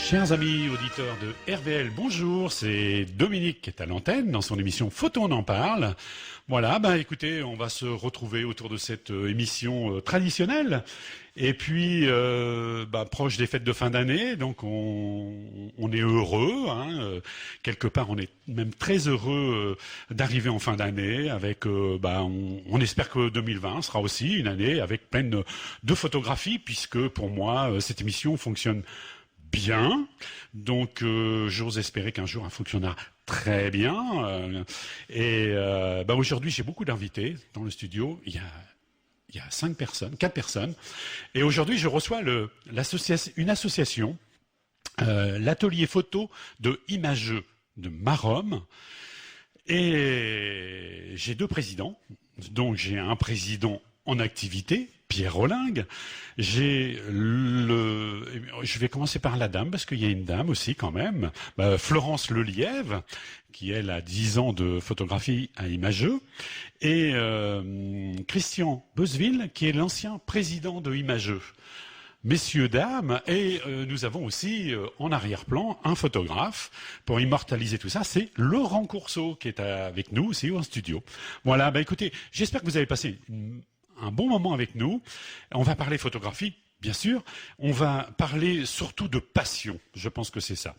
Chers amis auditeurs de RVL, bonjour, c'est Dominique qui est à l'antenne dans son émission Photo on en parle. Voilà, écoutez, on va se retrouver autour de cette émission traditionnelle et puis proche des fêtes de fin d'année, donc on est heureux, quelque part on est même très heureux d'arriver en fin d'année avec, on espère que 2020 sera aussi une année avec pleine de photographies puisque pour moi cette émission fonctionne bien, donc j'ose espérer qu'un jour elle fonctionnera très bien. Aujourd'hui j'ai beaucoup d'invités dans le studio. Il y a 4 personnes, et aujourd'hui je reçois une association, l'atelier photo de Imageux de Maromme, et j'ai 2 présidents. Donc j'ai un président en activité, Pierre Rollingue. Je vais commencer par la dame, parce qu'il y a une dame aussi quand même, Florence Lelièvre, qui elle a 10 ans de photographie à Imageux, et Christian Beuzeville, qui est l'ancien président de Imageux. Messieurs, dames, et nous avons aussi en arrière-plan un photographe pour immortaliser tout ça, c'est Laurent Courceau qui est avec nous aussi en studio. Voilà, écoutez, j'espère que vous avez passé un bon moment avec nous. On va parler photographie, bien sûr. On va parler surtout de passion. Je pense que c'est ça.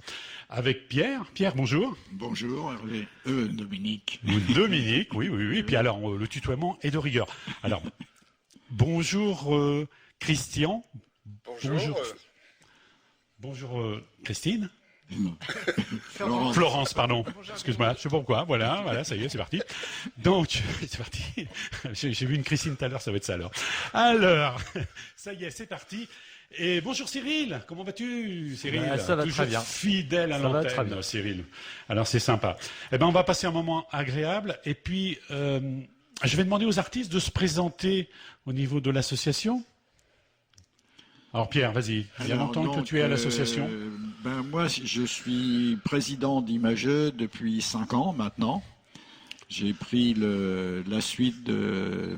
Avec Pierre. Pierre, bonjour. Bonjour, Hervé. Dominique. Dominique, oui. Et puis alors, le tutoiement est de rigueur. Alors, bonjour Christian. Bonjour Christine. Florence, pardon. Excuse-moi, je sais pas pourquoi. Voilà, ça y est, c'est parti. Donc, c'est parti. J'ai vu une Christine tout à l'heure, ça va être ça alors. Alors, ça y est, c'est parti. Et bonjour Cyril, comment vas-tu Cyril? Ça va toujours très bien. Fidèle à l'antenne, Cyril. Alors c'est sympa. On va passer un moment agréable. Et puis, je vais demander aux artistes de se présenter au niveau de l'association. Alors Pierre, vas-y. Il y a longtemps que tu es à l'association. Moi, je suis président d'Imageux depuis 5 ans maintenant. J'ai pris la suite de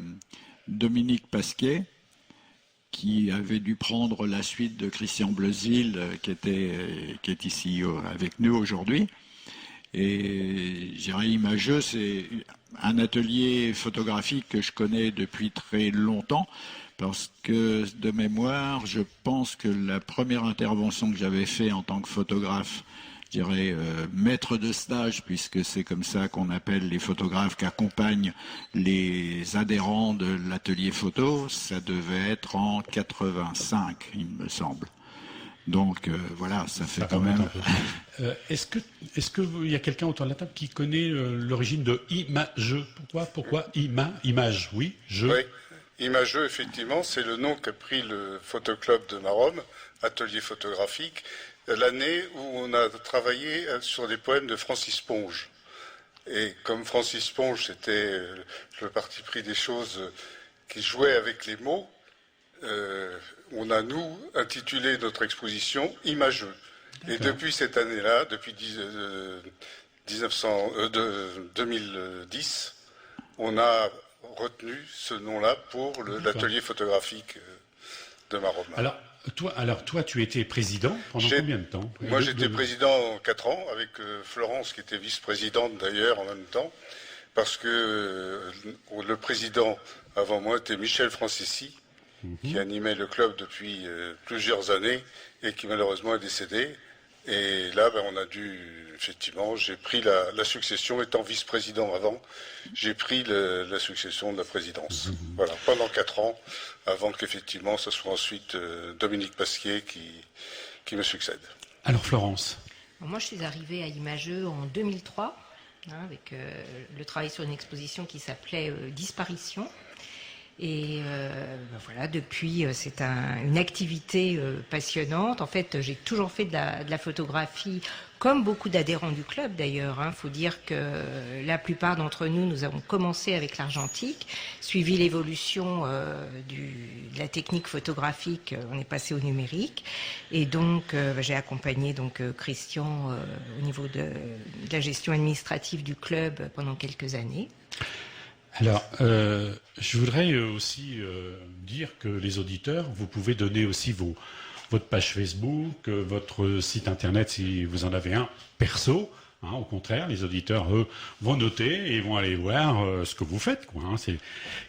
Dominique Pasquet, qui avait dû prendre la suite de Christian Beuzeville, qui est ici avec nous aujourd'hui. Et Imageux, c'est un atelier photographique que je connais depuis très longtemps. Parce que, de mémoire, je pense que la première intervention que j'avais faite en tant que photographe, je dirais maître de stage, puisque c'est comme ça qu'on appelle les photographes qui accompagnent les adhérents de l'atelier photo, ça devait être en 85, il me semble. Donc voilà, ça fait quand même... Est-ce qu'il y a quelqu'un autour de la table qui connaît l'origine de Imageux? Pourquoi image? Oui, je... Oui. Imageux, effectivement, c'est le nom qu'a pris le photoclub de Maromme, atelier photographique, l'année où on a travaillé sur des poèmes de Francis Ponge. Et comme Francis Ponge, c'était le parti pris des choses qui jouaient avec les mots, on a, nous, intitulé notre exposition « Imageux ». Et depuis cette année-là, depuis 2010, on a retenu ce nom-là pour l'atelier photographique de Maromme. Alors toi, tu étais président pendant combien de temps? Moi, j'étais président 4 ans, avec Florence, qui était vice-présidente d'ailleurs en même temps, parce que le président avant moi était Michel Francessi, qui animait le club depuis plusieurs années et qui malheureusement est décédé. Et là, on a dû, effectivement, j'ai pris la succession, étant vice-président avant, j'ai pris la succession de la présidence. Voilà, pendant 4 ans, avant qu'effectivement, ce soit ensuite Dominique Pasquier qui me succède. Alors Florence. Moi, je suis arrivée à Imageux en 2003, avec le travail sur une exposition qui s'appelait Disparition. Et voilà, depuis, c'est une activité passionnante. En fait, j'ai toujours fait de la photographie, comme beaucoup d'adhérents du club d'ailleurs. Il faut dire que la plupart d'entre nous avons commencé avec l'argentique, suivi l'évolution de la technique photographique, on est passé au numérique. Et donc, j'ai accompagné Christian au niveau de la gestion administrative du club pendant quelques années. Alors, je voudrais aussi dire que les auditeurs, vous pouvez donner aussi votre page Facebook, votre site internet si vous en avez un perso. Au contraire, les auditeurs, eux, vont noter et vont aller voir ce que vous faites, c'est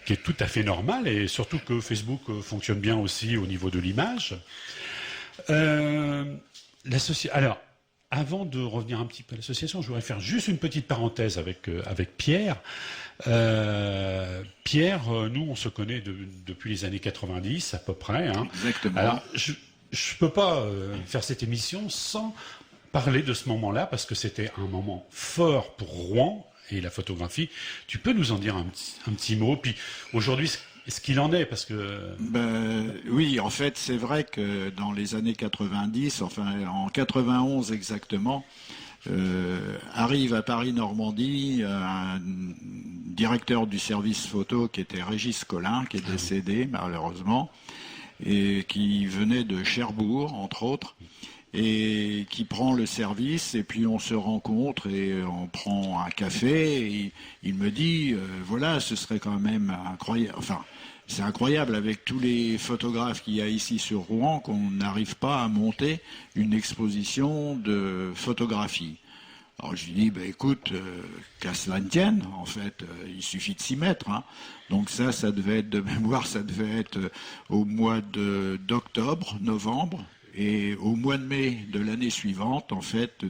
qui est tout à fait normal, et surtout que Facebook fonctionne bien aussi au niveau de l'image. Alors, avant de revenir un petit peu à l'association, je voudrais faire juste une petite parenthèse avec Pierre. Pierre, nous, on se connaît depuis les années 90 à peu près. Exactement. Alors, je ne peux pas faire cette émission sans parler de ce moment-là, parce que c'était un moment fort pour Rouen et la photographie. Tu peux nous en dire un petit mot? Puis aujourd'hui, ce qu'il en est, parce que... Oui, en fait, c'est vrai que dans les années 90, enfin en 91 exactement, arrive à Paris-Normandie un directeur du service photo qui était Régis Collin, qui est décédé malheureusement, et qui venait de Cherbourg, entre autres, et qui prend le service, et puis on se rencontre et on prend un café, et il me dit, voilà, ce serait quand même incroyable, enfin, c'est incroyable avec tous les photographes qu'il y a ici sur Rouen qu'on n'arrive pas à monter une exposition de photographie. Alors je lui dis, écoute, qu'à cela ne tienne, en fait, il suffit de s'y mettre. Donc ça devait être, de mémoire, ça devait être au mois d'octobre, novembre. Et au mois de mai de l'année suivante, en fait,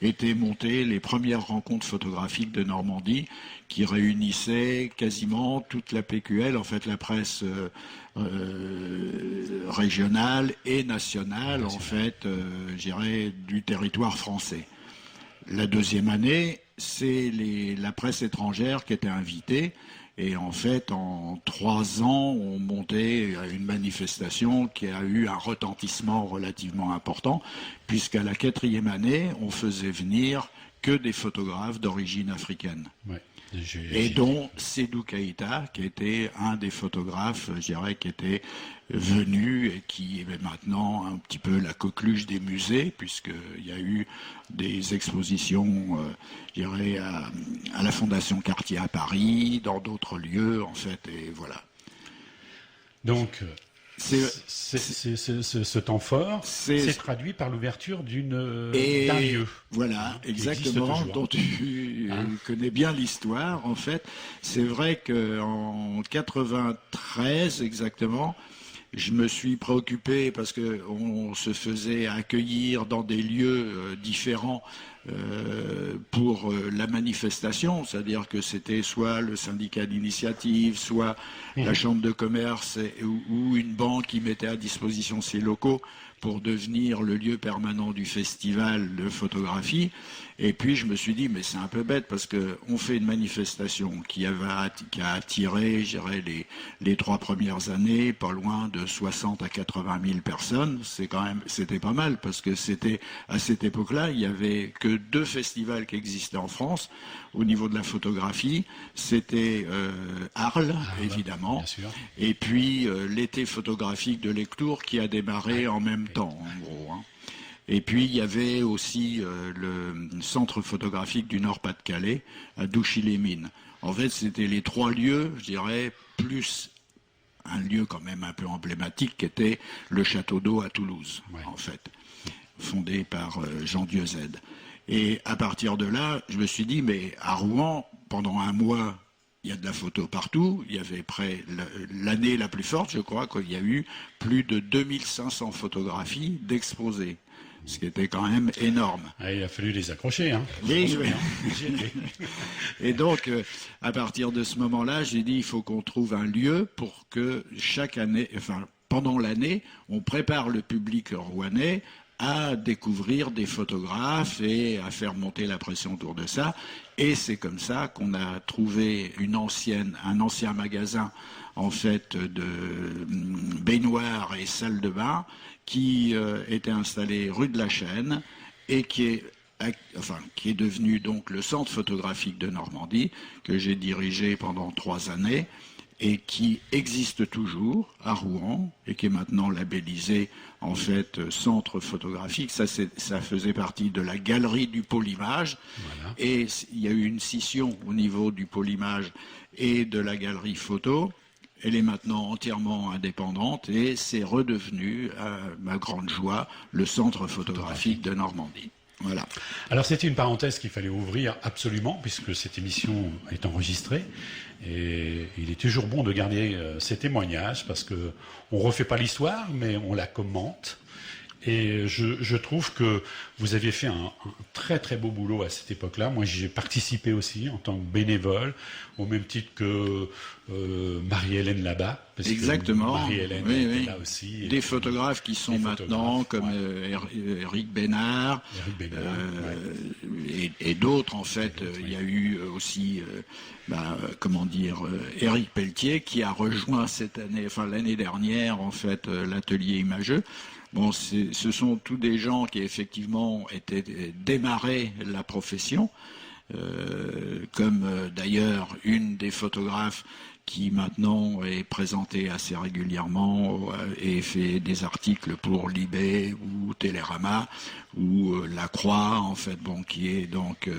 étaient montées les premières rencontres photographiques de Normandie qui réunissaient quasiment toute la PQL, en fait, la presse régionale et nationale, en fait, je dirais, du territoire français. La deuxième année, c'est la presse étrangère qui était invitée. Et en fait, en 3 ans, on montait à une manifestation qui a eu un retentissement relativement important, puisqu'à la 4e année, on faisait venir que des photographes d'origine africaine. Ouais, et dont Sédou Keïta, qui était un des photographes, je dirais, qui était venu et qui est maintenant un petit peu la coqueluche des musées, puisqu'il y a eu des expositions, je dirais, à la Fondation Cartier à Paris, dans d'autres lieux, en fait, et voilà. Donc, ce temps fort s'est traduit par l'ouverture d'un lieu. Voilà, exactement, dont tu connais bien l'histoire, en fait. C'est vrai qu'en 93, exactement, je me suis préoccupé parce qu'on se faisait accueillir dans des lieux différents pour la manifestation, c'est-à-dire que c'était soit le syndicat d'initiative, soit la chambre de commerce ou une banque qui mettait à disposition ses locaux pour devenir le lieu permanent du festival de photographie. Et puis je me suis dit, mais c'est un peu bête parce qu'on fait une manifestation qui a attiré, je dirais, les 3 premières années, pas loin de 60 à 80 000 personnes. C'était pas mal parce que à cette époque-là, il n'y avait que 2 festivals qui existaient en France au niveau de la photographie. C'était Arles, évidemment, bien sûr. Et puis l'été photographique de Lectoure qui a démarré en même temps, en gros. Et puis il y avait aussi le centre photographique du Nord-Pas-de-Calais à Douchy-les-Mines. En fait, c'était les 3 lieux, je dirais, plus un lieu quand même un peu emblématique qui était le Château d'Eau à Toulouse, en fait, fondé par Jean Dieuzède. Et à partir de là, je me suis dit, mais à Rouen, pendant un mois, il y a de la photo partout. Il y avait l'année la plus forte, je crois, qu'il y a eu plus de 2500 photographies d'exposés. Ce qui était quand même énorme. Ah, il a fallu les accrocher, hein. Oui. Et donc, à partir de ce moment-là, j'ai dit, il faut qu'on trouve un lieu pour que chaque année, pendant l'année, on prépare le public rouennais à découvrir des photographes et à faire monter la pression autour de ça. Et c'est comme ça qu'on a trouvé un ancien magasin, en fait, de baignoires et salles de bain, qui était installé rue de la Chaîne et qui est devenu donc le centre photographique de Normandie, que j'ai dirigé pendant 3 années et qui existe toujours à Rouen et qui est maintenant labellisé en fait centre photographique. Ça faisait partie de la galerie du pôle image. Voilà. Et il y a eu une scission au niveau du pôle image et de la galerie photo. Elle est maintenant entièrement indépendante et c'est redevenu, à ma grande joie, le centre photographique de Normandie. Voilà. Alors c'était une parenthèse qu'il fallait ouvrir absolument, puisque cette émission est enregistrée. Et il est toujours bon de garder ces témoignages, parce qu'on ne refait pas l'histoire, mais on la commente. Et je trouve que vous aviez fait un très très beau boulot à cette époque-là. Moi, j'ai participé aussi en tant que bénévole, au même titre que Marie-Hélène là-bas. Exactement. Marie-Hélène était là aussi. Des photographes qui sont maintenant comme Eric Bénard, et d'autres en fait. Il y a eu aussi, Éric Pelletier qui a rejoint l'année dernière en fait l'atelier imageux. Bon, ce sont tous des gens qui effectivement étaient démarré la profession, comme d'ailleurs une des photographes qui maintenant est présentée assez régulièrement et fait des articles pour Libé ou Télérama ou La Croix, en fait, qui est donc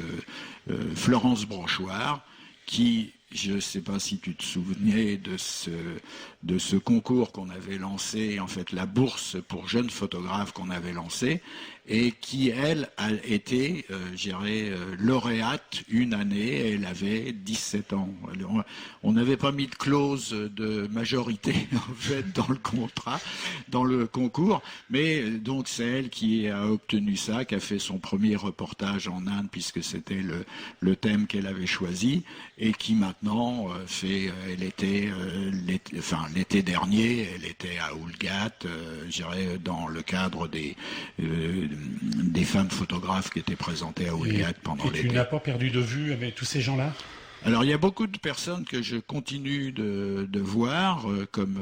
Florence Brochoir, qui, je ne sais pas si tu te souvenais de ce concours qu'on avait lancé, en fait la bourse pour jeunes photographes qu'on avait lancé, et qui, elle, a été, lauréate une année, elle avait 17 ans. On n'avait pas mis de clause de majorité, en fait, dans le contrat, dans le concours, mais donc c'est elle qui a obtenu ça, qui a fait son premier reportage en Inde, puisque c'était le thème qu'elle avait choisi, et qui maintenant l'été dernier, elle était à Oulgat, dans le cadre des femmes photographes qui étaient présentées à Oulgat pendant l'été. Tu n'as pas perdu de vue avec tous ces gens-là ? Alors il y a beaucoup de personnes que je continue de voir, comme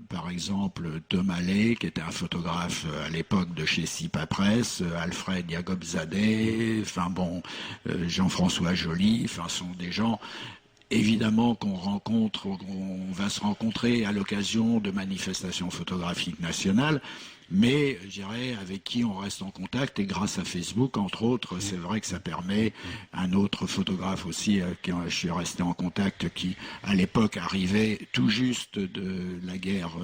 par exemple Tom Halley, qui était un photographe à l'époque de chez Sipa Press, Alfred Yagobzadeh, Jean-François Joly, sont des gens évidemment qu'on va se rencontrer à l'occasion de manifestations photographiques nationales, mais je dirais avec qui on reste en contact, et grâce à Facebook entre autres, c'est vrai que ça permet. Un autre photographe aussi qui je suis resté en contact, qui à l'époque arrivait tout juste de la guerre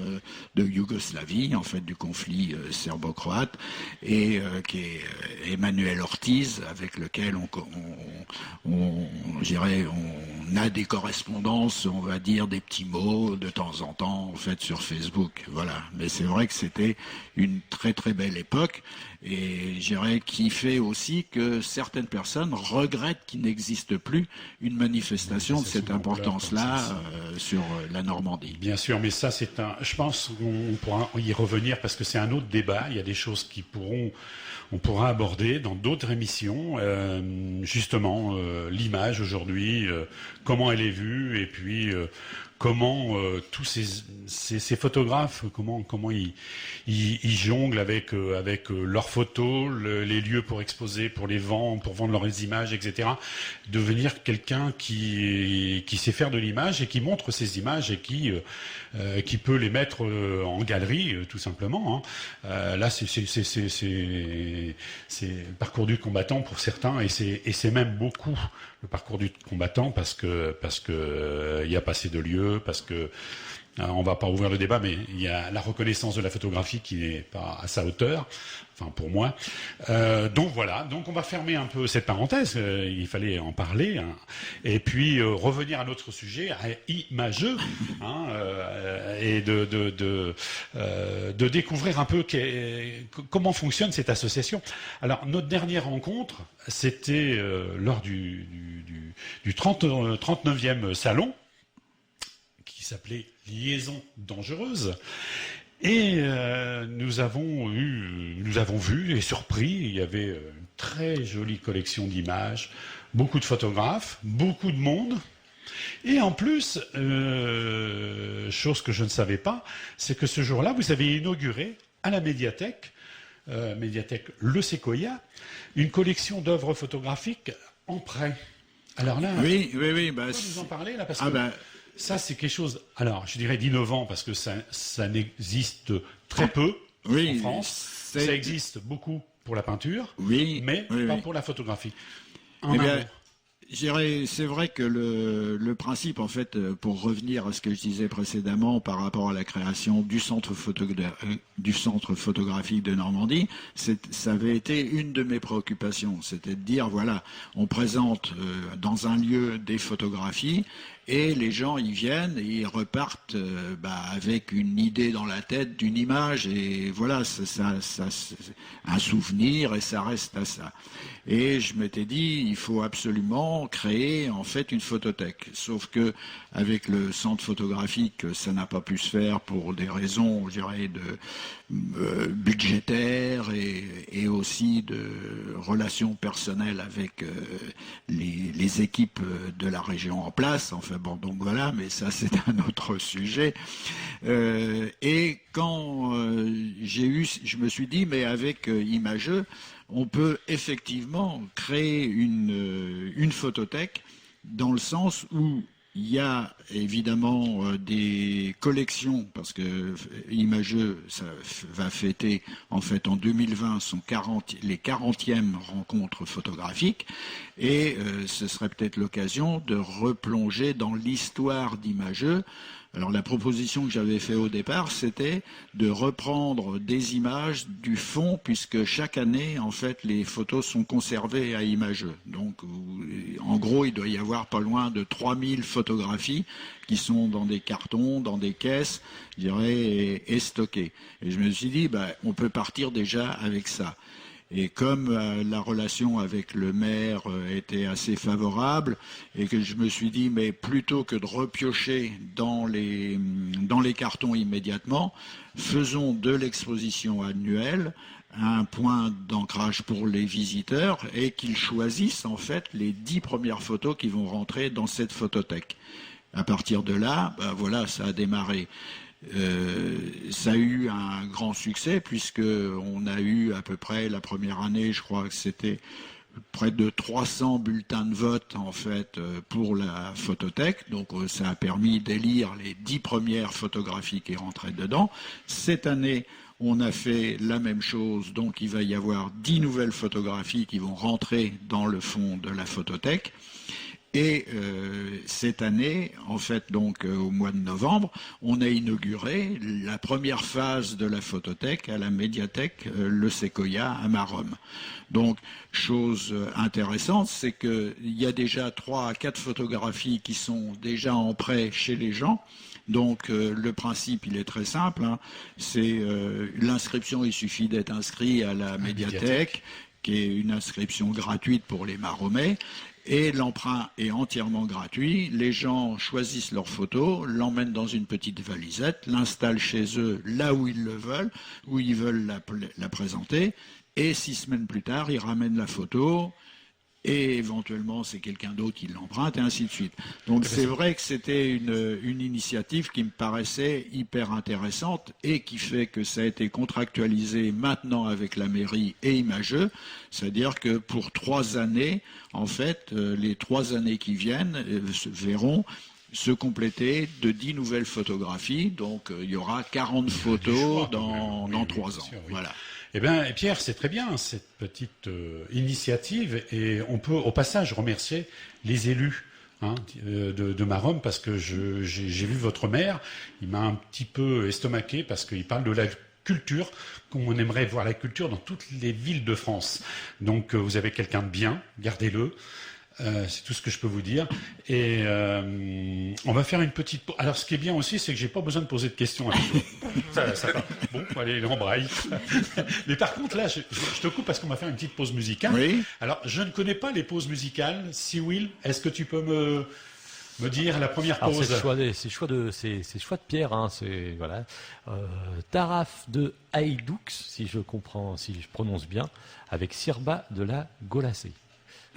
de Yougoslavie, en fait du conflit serbo-croate, et qui est Emmanuel Ortiz, avec lequel on on a des correspondances, on va dire des petits mots de temps en temps, en fait, sur Facebook. Voilà. Mais c'est vrai que c'était une très très belle époque, et je dirais qui fait aussi que certaines personnes regrettent qu'il n'existe plus une manifestation de cette importance-là sur la Normandie. Bien sûr, mais ça c'est je pense qu'on pourra y revenir parce que c'est un autre débat. Il y a des choses on pourra aborder dans d'autres émissions, justement l'image aujourd'hui, comment elle est vue, et puis comment tous ces photographes, comment ils jonglent avec leurs photos, les lieux pour exposer, pour les vendre, pour vendre leurs images, etc. Devenir quelqu'un qui sait faire de l'image et qui montre ces images et qui peut les mettre en galerie, tout simplement. Là, c'est le parcours du combattant pour certains, et c'est même beaucoup le parcours du combattant parce que il y a pas assez de lieux, parce que on va pas ouvrir le débat, mais il y a la reconnaissance de la photographie qui n'est pas à sa hauteur, enfin pour moi. Donc voilà, donc on va fermer un peu cette parenthèse, il fallait en parler, et puis revenir à notre sujet, à Imageux, et de découvrir un peu comment fonctionne cette association. Alors notre dernière rencontre, c'était lors du 39e salon, qui s'appelait Liaison dangereuse, et nous avons vu et surpris. Il y avait une très jolie collection d'images, beaucoup de photographes, beaucoup de monde, et en plus, chose que je ne savais pas, c'est que ce jour-là, vous avez inauguré à la médiathèque Le Séquoia, une collection d'œuvres photographiques en prêt. Alors là, oui, bah, vous en parler là, parce que ça, c'est quelque chose, alors je dirais d'innovant, parce que ça n'existe très peu en France. Ça existe beaucoup pour la peinture, mais pas pour la photographie. C'est vrai que le principe, en fait, pour revenir à ce que je disais précédemment par rapport à la création du centre photographique de Normandie, ça avait été une de mes préoccupations. C'était de dire, voilà, on présente dans un lieu des photographies, et les gens y viennent et ils repartent avec une idée dans la tête d'une image, et voilà, ça un souvenir, et ça reste à ça. Et je m'étais dit, il faut absolument créer en fait une photothèque. Sauf que avec le centre photographique, ça n'a pas pu se faire pour des raisons, je dirais, budgétaires et aussi de relations personnelles avec les équipes de la région en place. Enfin bon, donc voilà, mais ça c'est un autre sujet. Et quand je me suis dit, mais avec Imageux, on peut effectivement créer une photothèque dans le sens où il y a évidemment des collections, parce que Imageux ça va fêter en fait en 2020 les 40e rencontres photographiques, et ce serait peut-être l'occasion de replonger dans l'histoire d'Imageux. Alors la proposition que j'avais faite au départ, c'était de reprendre des images du fond, puisque chaque année, en fait, les photos sont conservées à Imageux. Donc, en gros, il doit y avoir pas loin de 3000 photographies qui sont dans des cartons, dans des caisses, je dirais, et stockées. Et je me suis dit, on peut partir déjà avec ça. Et comme la relation avec le maire était assez favorable, et que je me suis dit, mais plutôt que de repiocher dans les cartons immédiatement, faisons de l'exposition annuelle un point d'ancrage pour les visiteurs, et qu'ils choisissent en fait les 10 premières photos qui vont rentrer dans cette photothèque. À partir de là, voilà, ça a démarré. Ça a eu un grand succès, puisque on a eu à peu près la première année, je crois que c'était près de 300 bulletins de vote en fait pour la photothèque. Donc ça a permis d'élire les 10 premières photographies qui rentraient dedans. Cette année, on a fait la même chose, donc il va y avoir 10 nouvelles photographies qui vont rentrer dans le fond de la photothèque. Et cette année, en fait, donc au mois de novembre, on a inauguré la première phase de la photothèque à la médiathèque Le Sequoia à Maromme. Donc, chose intéressante, c'est qu'il y a déjà 3 à 4 photographies qui sont déjà en prêt chez les gens. Donc le principe, il est très simple, hein. C'est l'inscription, il suffit d'être inscrit à la médiathèque, qui est une inscription gratuite pour les Maromais. Et l'emprunt est entièrement gratuit. Les gens choisissent leurs photos, l'emmènent dans une petite valisette, l'installent chez eux là où ils le veulent, où ils veulent la présenter. Et 6 semaines plus tard, ils ramènent la photo. Et éventuellement, c'est quelqu'un d'autre qui l'emprunte, et ainsi de suite. Donc c'est vrai que c'était une initiative qui me paraissait hyper intéressante et qui fait que ça a été contractualisé maintenant avec la mairie et Imageux. C'est-à-dire que pour 3 années, en fait, les 3 années qui viennent verront se compléter de 10 nouvelles photographies. Donc il y aura 40 photos dans 3 ans. Sûr, oui. Voilà. Eh bien, Pierre, c'est très bien cette petite initiative et on peut au passage remercier les élus de Maromme parce que j'ai vu votre maire, il m'a un petit peu estomaqué parce qu'il parle de la culture, qu'on aimerait voir la culture dans toutes les villes de France. Donc vous avez quelqu'un de bien, gardez-le. C'est tout ce que je peux vous dire. Et on va faire une petite pause. Alors, ce qui est bien aussi, c'est que j'ai pas besoin de poser de questions avec vous. Ça va. Bon, allez, l'embraille. Mais par contre, là, je te coupe parce qu'on va faire une petite pause musicale. Oui. Alors, je ne connais pas les pauses musicales. Si Will, est-ce que tu peux me dire la première pause? C'est le choix de Pierre. Hein, c'est voilà. Taraf de Haïdoux, si je prononce bien, avec Sirba de la Golacé.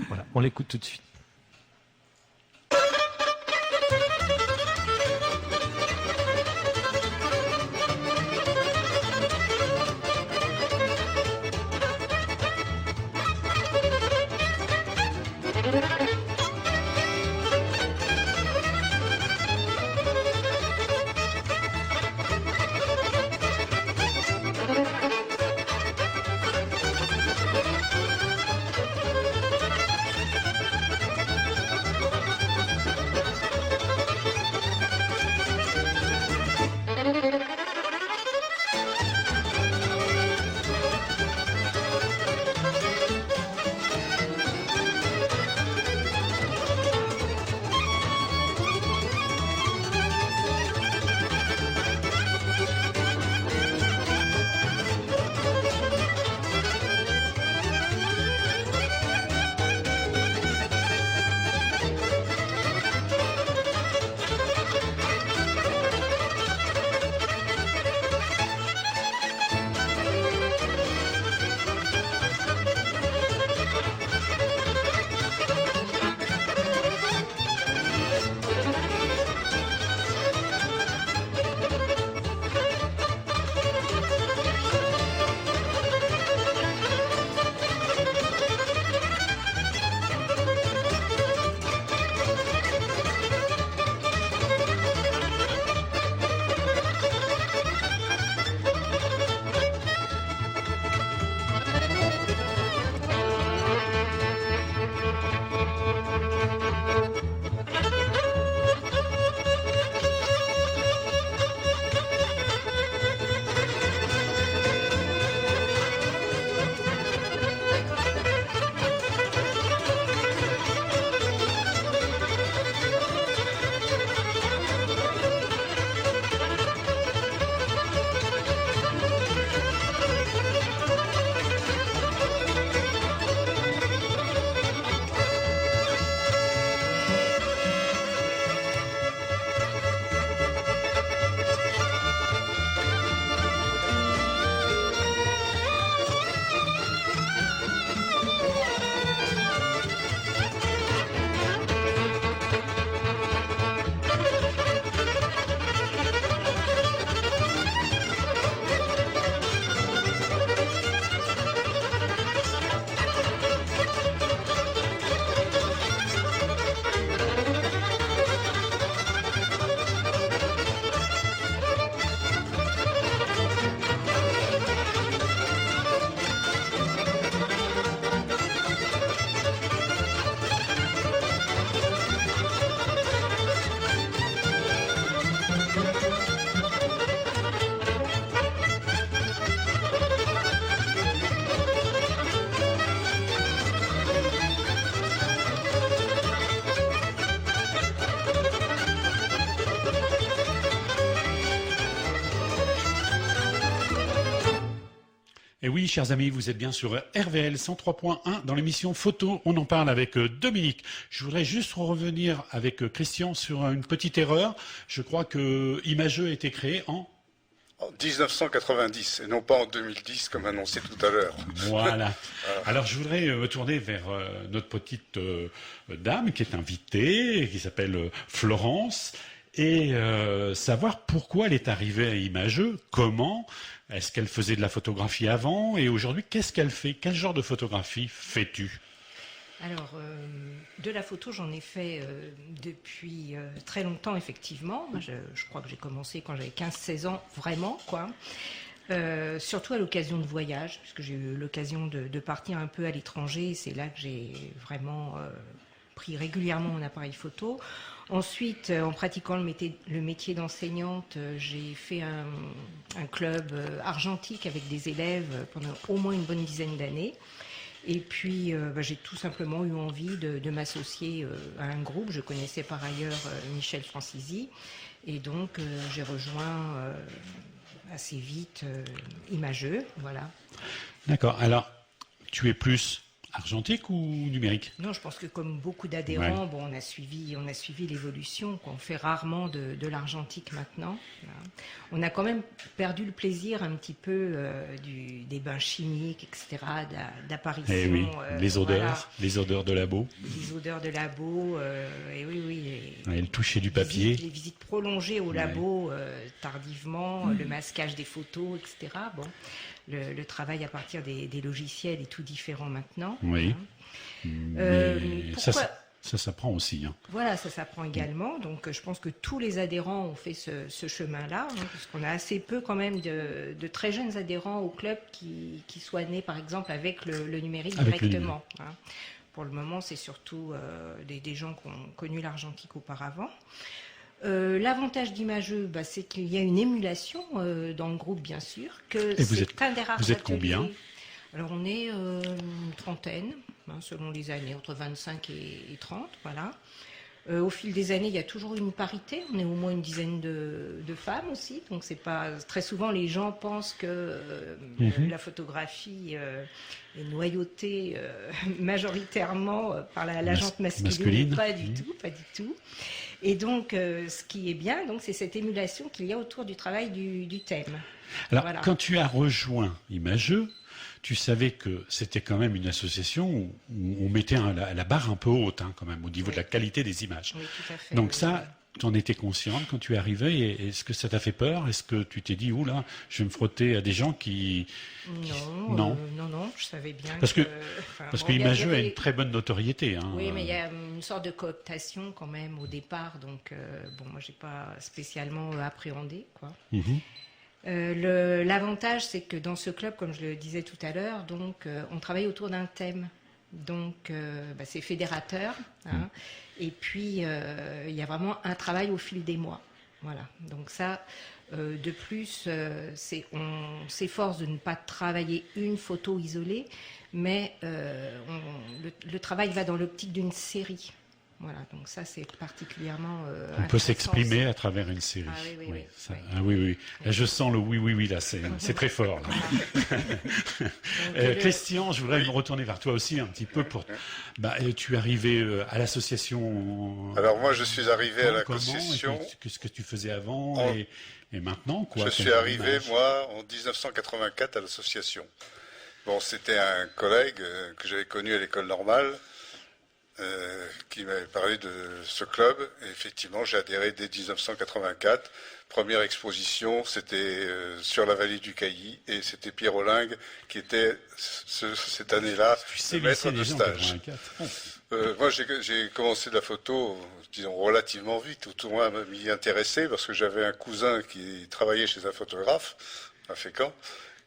Voilà, on l'écoute tout de suite. Et oui, chers amis, vous êtes bien sur RVL 103.1 dans l'émission Photo. On en parle avec Dominique. Je voudrais juste revenir avec Christian sur une petite erreur. Je crois que Imageux a été créé en 1990 et non pas en 2010 comme annoncé tout à l'heure. Voilà. Alors je voudrais me tourner vers notre petite dame qui est invitée, qui s'appelle Florence, et savoir pourquoi elle est arrivée à Imageux, comment, est-ce qu'elle faisait de la photographie avant, et aujourd'hui qu'est-ce qu'elle fait, quel genre de photographie fais-tu? Alors, de la photo, j'en ai fait depuis très longtemps, effectivement. Moi, je crois que j'ai commencé quand j'avais 15-16 ans, vraiment, quoi. Surtout à l'occasion de voyages, puisque j'ai eu l'occasion de partir un peu à l'étranger. C'est là que j'ai vraiment pris régulièrement mon appareil photo. Ensuite, en pratiquant le métier d'enseignante, j'ai fait un club argentique avec des élèves pendant au moins une bonne dizaine d'années. Et puis, j'ai tout simplement eu envie de m'associer à un groupe. Je connaissais par ailleurs Michel Francisi. Et donc, j'ai rejoint assez vite Imageux. Voilà. D'accord. Alors, tu es plus argentique ou numérique? Non, je pense que comme beaucoup d'adhérents, bon, on a suivi l'évolution, qu'on fait rarement de l'argentique maintenant. Voilà. On a quand même perdu le plaisir un petit peu des bains chimiques, etc., d'apparition. Eh oui, les odeurs, voilà. les odeurs de labo. Les odeurs de labo, et oui. Le toucher du papier. Les visites prolongées au labo tardivement, le masquage des photos, etc. Bon. Le travail à partir des logiciels est tout différent maintenant. Oui. Mais ça s'apprend aussi. Hein. Voilà, ça s'apprend également. Donc, je pense que tous les adhérents ont fait ce chemin-là, parce qu'on a assez peu quand même de très jeunes adhérents au club qui soient nés, par exemple, avec le numérique directement. Hein. Pour le moment, c'est surtout des gens qui ont connu l'argentique auparavant. L'avantage d'Imageux, c'est qu'il y a une émulation dans le groupe, bien sûr. Vous êtes combien? Alors, on est une trentaine, selon les années, entre 25 et 30, voilà. Au fil des années, il y a toujours une parité. On est au moins une dizaine de femmes aussi. Donc, c'est pas très souvent les gens pensent que la photographie est noyautée majoritairement par la jante masculine. Pas du tout. Et donc, ce qui est bien, c'est cette émulation qu'il y a autour du travail du thème. Alors, voilà. Quand tu as rejoint Imageux, tu savais que c'était quand même une association où on mettait la barre un peu haute, quand même, au niveau de la qualité des images. Oui, tout à fait. Donc ça, tu en étais consciente quand tu es arrivée, et est-ce que ça t'a fait peur? Est-ce que tu t'es dit, oula, je vais me frotter à des gens qui... Non, je savais bien parce que Imageux a une très bonne notoriété. Hein. Oui, mais il y a une sorte de cooptation quand même au départ, donc moi j'ai pas spécialement appréhendé, quoi. L'avantage, c'est que dans ce club, comme je le disais tout à l'heure, on travaille autour d'un thème. Donc, c'est fédérateur. Hein, et puis, il y a vraiment un travail au fil des mois. Voilà. Donc ça, de plus, on s'efforce de ne pas travailler une photo isolée, mais le travail va dans l'optique d'une série. Voilà, donc ça c'est particulièrement on peut s'exprimer à travers une série. Oui. Là, je sens le oui, là, c'est très fort. Là. Christian, je voudrais me retourner vers toi aussi un petit peu pour. Tu es arrivé à l'association. Alors moi, je suis arrivé à l'association. Qu'est-ce que tu faisais avant et maintenant, quoi? Je suis arrivé, moi, en 1984 à l'association. Bon, c'était un collègue que j'avais connu à l'école normale. Qui m'avait parlé de ce club. Et effectivement, j'ai adhéré dès 1984. Première exposition, c'était sur la vallée du Cailly, et c'était Pierre Olingue qui était cette année-là le maître de stage. Moi, j'ai commencé de la photo, disons, relativement vite, au moins à m'y intéresser, parce que j'avais un cousin qui travaillait chez un photographe à Fécamp,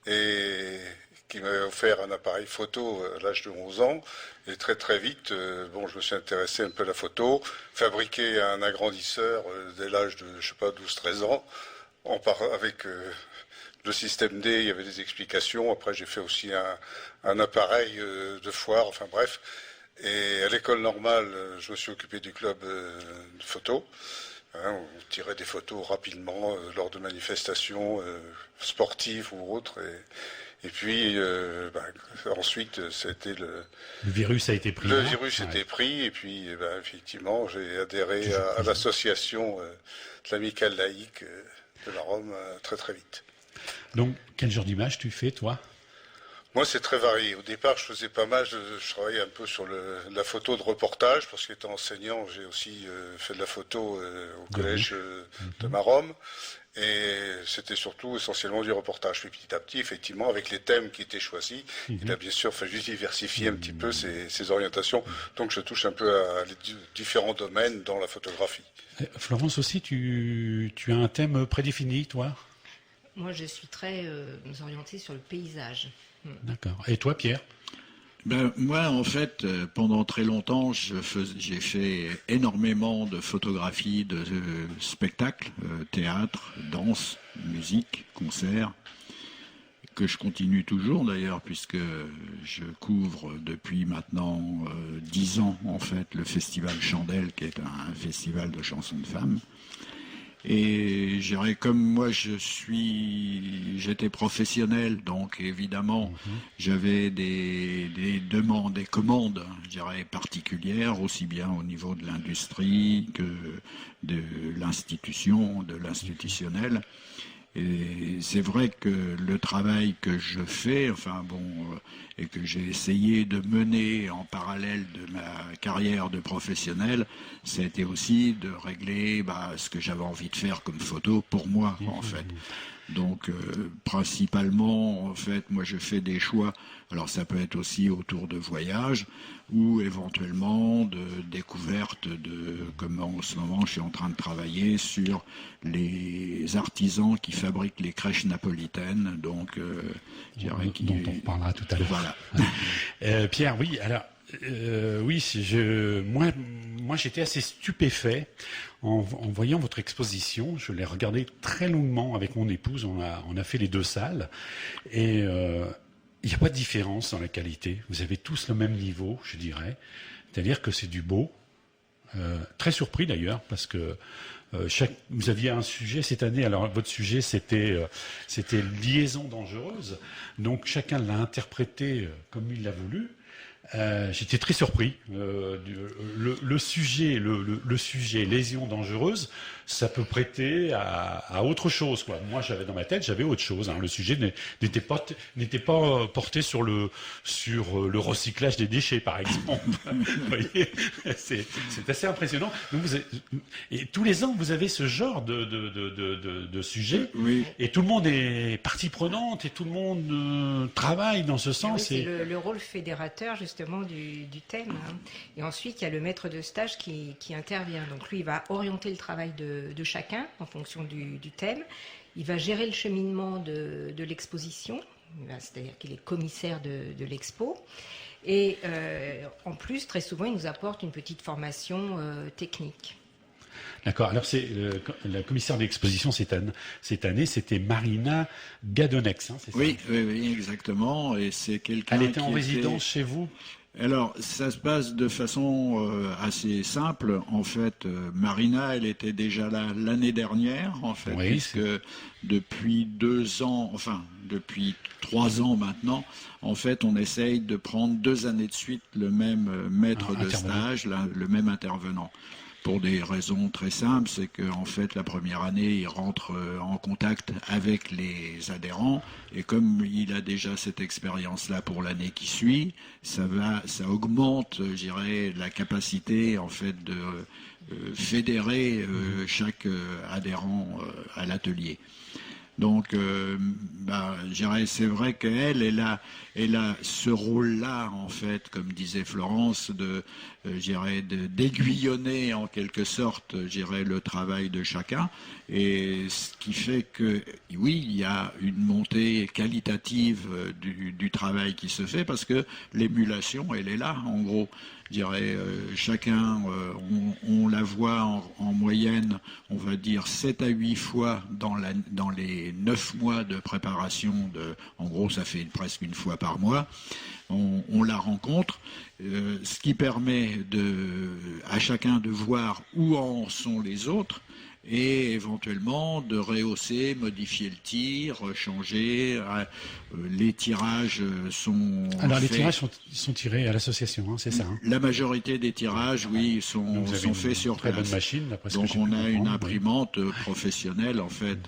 et qui m'avait offert un appareil photo à l'âge de 11 ans. Et très très vite, je me suis intéressé un peu à la photo, fabriqué un agrandisseur dès l'âge de, 12-13 ans. Avec le système D, il y avait des explications. Après, j'ai fait aussi un appareil de foire, enfin bref. Et à l'école normale, je me suis occupé du club de photo. On tirait des photos rapidement lors de manifestations sportives ou autres. Et puis, ensuite, c'était le virus a été pris. Le virus a été pris, et puis, effectivement, j'ai adhéré à l'association de l'amicale laïque de la Rome très très vite. Donc, quel genre d'image tu fais, toi ? Moi, c'est très varié. Au départ, je faisais pas mal, je travaillais un peu sur la photo de reportage, parce qu'étant enseignant, j'ai aussi fait de la photo au collège de ma Rome. Et c'était surtout essentiellement du reportage. Puis petit à petit, effectivement, avec les thèmes qui étaient choisis, il a bien sûr fallu diversifier un petit peu ses orientations. Donc je touche un peu à les différents domaines dans la photographie. Florence aussi, tu as un thème prédéfini, toi ? Moi, je suis très orientée sur le paysage. D'accord. Et toi, Pierre ? Moi, en fait, pendant très longtemps, j'ai fait énormément de photographies, de spectacles, théâtre, danse, musique, concerts, que je continue toujours d'ailleurs, puisque je couvre depuis maintenant 10 ans, en fait, le festival Chandelle, qui est un festival de chansons de femmes. Et je dirais, comme moi j'étais professionnel, donc évidemment j'avais des demandes, des commandes, je dirais, particulières, aussi bien au niveau de l'industrie que de l'institution, de l'institutionnel. Et c'est vrai que le travail que je fais, et que j'ai essayé de mener en parallèle de ma carrière de professionnel, c'était aussi de régler ce que j'avais envie de faire comme photo pour moi, en fait. Donc, principalement, en fait, moi, je fais des choix. Alors, ça peut être aussi autour de voyages ou éventuellement de découverte comme en ce moment, je suis en train de travailler sur les artisans qui fabriquent les crèches napolitaines. Donc, je dirais dont on parlera tout à l'heure. Voilà. Pierre, oui, alors, oui, moi, j'étais assez stupéfait en voyant votre exposition. Je l'ai regardée très longuement avec mon épouse. On a fait les 2 salles. Et il n'y a pas de différence dans la qualité. Vous avez tous le même niveau, je dirais. C'est-à-dire que c'est du beau. Très surpris d'ailleurs, parce que vous aviez un sujet cette année. Alors, votre sujet, c'était liaison dangereuse. Donc, chacun l'a interprété comme il l'a voulu. J'étais très surpris. Le sujet lésion dangereuse, ça peut prêter à autre chose, quoi. Moi, dans ma tête, j'avais autre chose. Le sujet n'était pas porté sur le recyclage des déchets, par exemple. Vous voyez, c'est assez impressionnant. Donc et tous les ans, vous avez ce genre de sujet, oui. Et tout le monde est partie prenante et tout le monde travaille dans ce sens. Oui, c'est le rôle fédérateur justement du thème. Et ensuite, il y a le maître de stage qui intervient. Donc lui, il va orienter le travail de chacun en fonction du thème. Il va gérer le cheminement de l'exposition, c'est-à-dire qu'il est commissaire de l'expo. Et en plus, très souvent, il nous apporte une petite formation technique. D'accord. Alors, c'est la commissaire d'exposition cette année, c'était Marina Gadonex, c'est ça ? Oui, exactement. Et c'est quelqu'un. Elle était en résidence chez vous ? Alors, ça se passe de façon assez simple. En fait, Marina, elle était déjà là l'année dernière, en fait, puisque depuis 2 ans, depuis 3 ans maintenant, en fait, on essaye de prendre 2 années de suite le même maître de stage, le même intervenant. Pour des raisons très simples, c'est qu'en fait, la première année, il rentre en contact avec les adhérents, et comme il a déjà cette expérience-là pour l'année qui suit, ça augmente, je dirais, la capacité, en fait, de fédérer chaque adhérent à l'atelier. Donc, je dirais, c'est vrai qu'elle a ce rôle-là, en fait, comme disait Florence, d'aiguillonner en quelque sorte, le travail de chacun. Et ce qui fait que, oui, il y a une montée qualitative du travail qui se fait, parce que l'émulation, elle est là, en gros. Je dirais, chacun, on la voit en moyenne, on va dire 7 à 8 fois dans les 9 mois de préparation. En gros, ça fait presque une fois par mois. On la rencontre, ce qui permet à chacun de voir où en sont les autres et éventuellement de rehausser, modifier le tir, changer. Les tirages sont Alors les faits. tirages sont tirés à l'association, hein, c'est ça. Hein. La majorité des tirages, oui, sont faits sur très place. bonne machine, d'après ce que Donc j'ai on pu a une comprendre, imprimante professionnelle en fait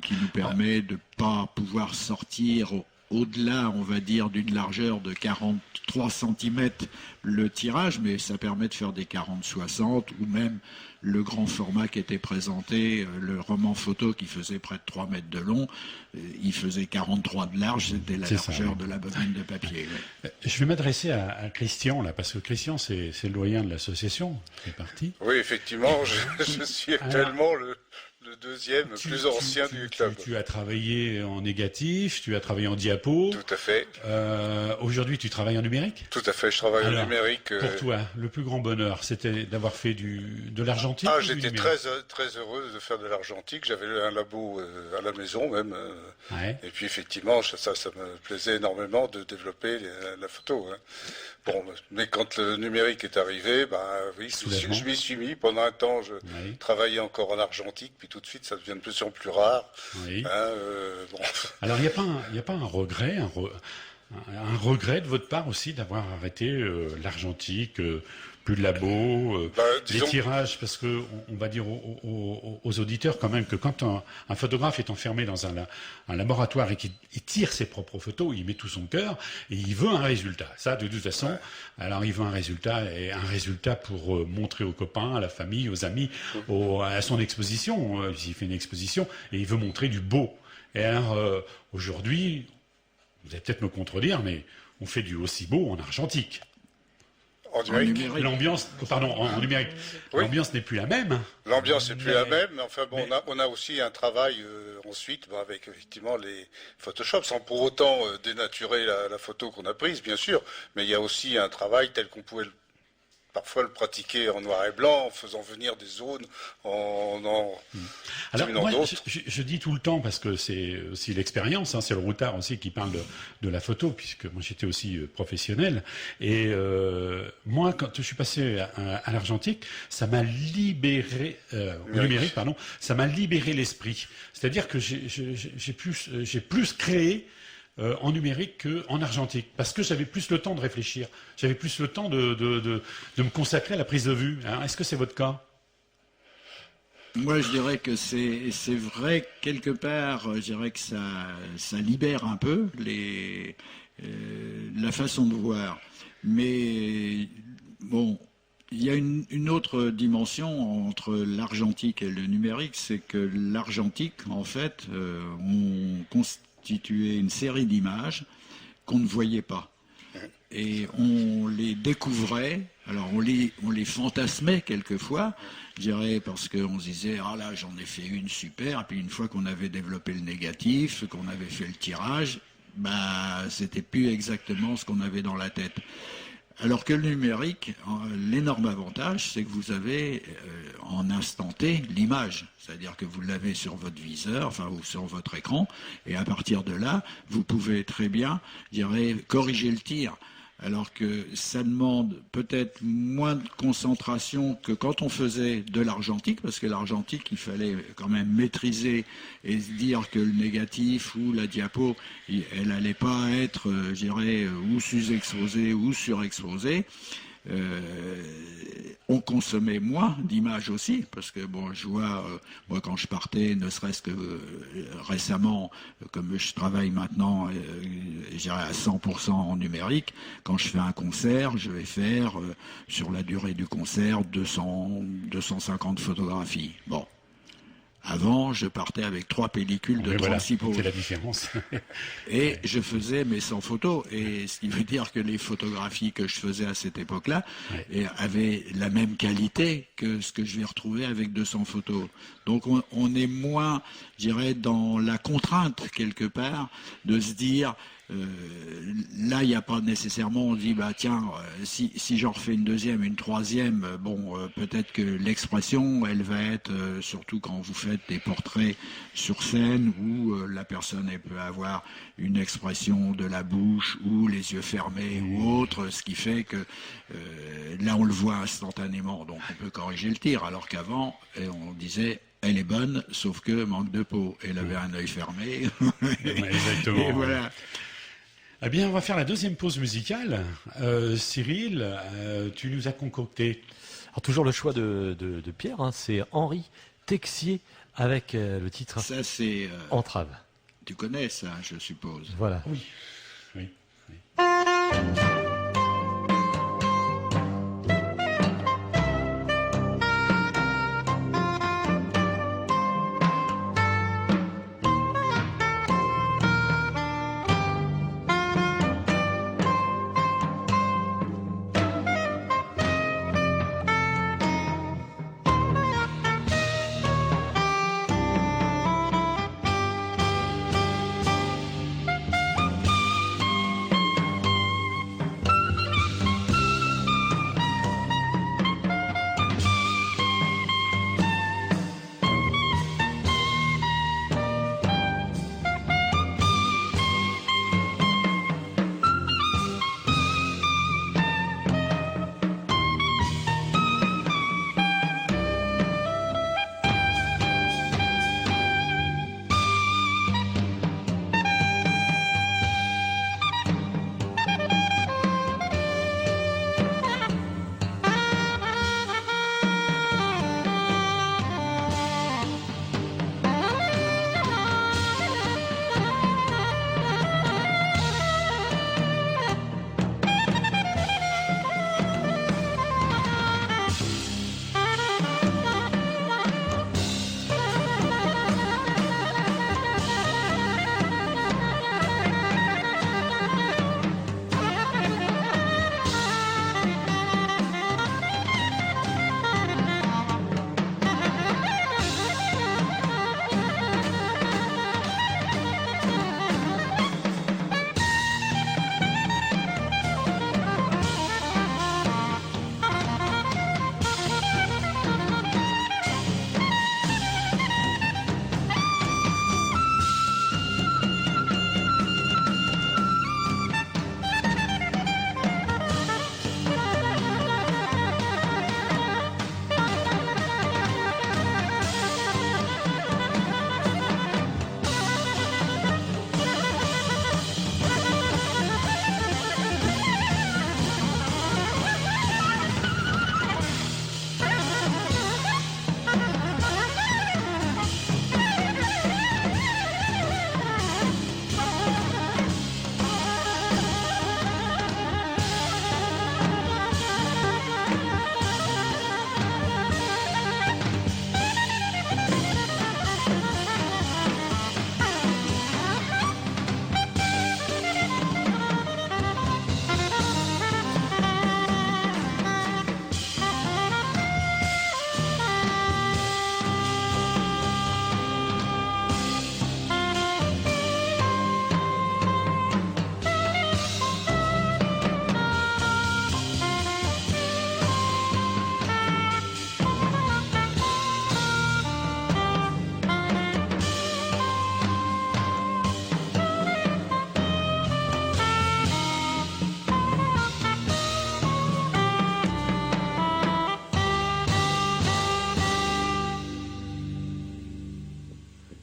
qui nous permet de pas pouvoir sortir au-delà, on va dire, d'une largeur de 43 cm le tirage, mais ça permet de faire des 40-60 ou même le grand format qui était présenté, le roman photo qui faisait près de 3 mètres de long, il faisait 43 de large, c'était la largeur de la bobine de papier. Ouais. Je vais m'adresser à Christian, là, parce que Christian, c'est le doyen de l'association, qui est parti. Oui, effectivement, je suis actuellement le deuxième plus ancien du club. Tu as travaillé en négatif, tu as travaillé en diapo. Tout à fait. Aujourd'hui, tu travailles en numérique? Tout à fait, je travaille en numérique. Pour toi, le plus grand bonheur, c'était d'avoir fait de l'argentique? Ah, j'étais très heureux de faire de l'argentique. J'avais un labo à la maison même. Ouais. Et puis effectivement, ça me plaisait énormément de développer la photo. Hein. Bon, mais quand le numérique est arrivé, oui, je m'y suis mis. Pendant un temps, je travaillais encore en argentique, puis tout de suite, ça devient de plus en plus rare. Oui. Hein, bon. Alors, il n'y a pas un regret, un regret de votre part aussi d'avoir arrêté l'argentique, plus de labo, les tirages, parce que on va dire aux auditeurs quand même que quand un photographe est enfermé dans un laboratoire et qu'il tire ses propres photos, il met tout son cœur et il veut un résultat. Ça, de toute façon, alors il veut un résultat pour montrer aux copains, à la famille, aux amis, à son exposition. S'il fait une exposition et il veut montrer du beau. Et alors aujourd'hui, vous allez peut-être me contredire, mais on fait du aussi beau en argentique. En numérique. L'ambiance, en numérique. Oui. L'ambiance n'est plus la même. L'ambiance n'est plus la même, mais enfin bon, on a aussi un travail ensuite avec effectivement les Photoshop, sans pour autant dénaturer la photo qu'on a prise, bien sûr, mais il y a aussi un travail tel qu'on pouvait parfois le pratiquer en noir et blanc, en faisant venir des zones, Alors, moi, je dis tout le temps, parce que c'est aussi l'expérience, hein, c'est le routard aussi qui parle de la photo, puisque moi j'étais aussi professionnel. Et moi, quand je suis passé à l'argentique, ça m'a libéré, au numérique, pardon, ça m'a libéré l'esprit. C'est-à-dire que j'ai plus créé en numérique qu'en argentique, parce que j'avais plus le temps de réfléchir, j'avais plus le temps de me consacrer à la prise de vue. Hein. Est-ce que c'est votre cas? Moi, je dirais que c'est vrai, quelque part, je dirais que ça libère un peu la façon de voir. Mais bon, il y a une autre dimension entre l'argentique et le numérique, c'est que l'argentique, en fait, on constituait une série d'images qu'on ne voyait pas. Et on les découvrait, alors on les fantasmait quelquefois, je dirais, parce qu'on se disait, ah là, j'en ai fait une super, et puis une fois qu'on avait développé le négatif, qu'on avait fait le tirage, c'était plus exactement ce qu'on avait dans la tête. Alors que le numérique, l'énorme avantage, c'est que vous avez en instant T l'image, c'est-à-dire que vous l'avez sur votre viseur, ou sur votre écran, et à partir de là, vous pouvez très bien, je dirais, corriger le tir. Alors que ça demande peut-être moins de concentration que quand on faisait de l'argentique, parce que l'argentique, il fallait quand même maîtriser et se dire que le négatif ou la diapo, elle n'allait pas être, je dirais, ou sous-exposée ou surexposée. On consommait moins d'images aussi, parce que bon, je vois, moi quand je partais, ne serait-ce que récemment, comme je travaille maintenant, je dirais à 100% en numérique, quand je fais un concert, je vais faire, sur la durée du concert, 250 photographies. Bon. Avant, je partais avec 3 pellicules de 36 poses. C'est la différence. Et je faisais mes 100 photos. Et ce qui veut dire que les photographies que je faisais à cette époque-là avaient la même qualité que ce que je vais retrouver avec 200 photos. Donc on est moins, je dirais, dans la contrainte, quelque part, de se dire, là, il n'y a pas nécessairement, on dit, bah tiens, si j'en refais une deuxième, une troisième, peut-être que l'expression, elle va être, surtout quand vous faites des portraits sur scène, où la personne, elle peut avoir une expression de la bouche, ou les yeux fermés, ou autre, ce qui fait que là, on le voit instantanément, donc on peut corriger le tir, alors qu'avant, on disait... Elle est bonne, sauf que manque de peau. Elle avait un œil fermé. Exactement. Et voilà. Eh bien, on va faire la deuxième pause musicale. Cyril, tu nous as concocté. Alors, toujours le choix de Pierre, hein, c'est Henri Texier avec le titre Ça, c'est. Entrave. Tu connais ça, je suppose. Voilà. Oui. Oui.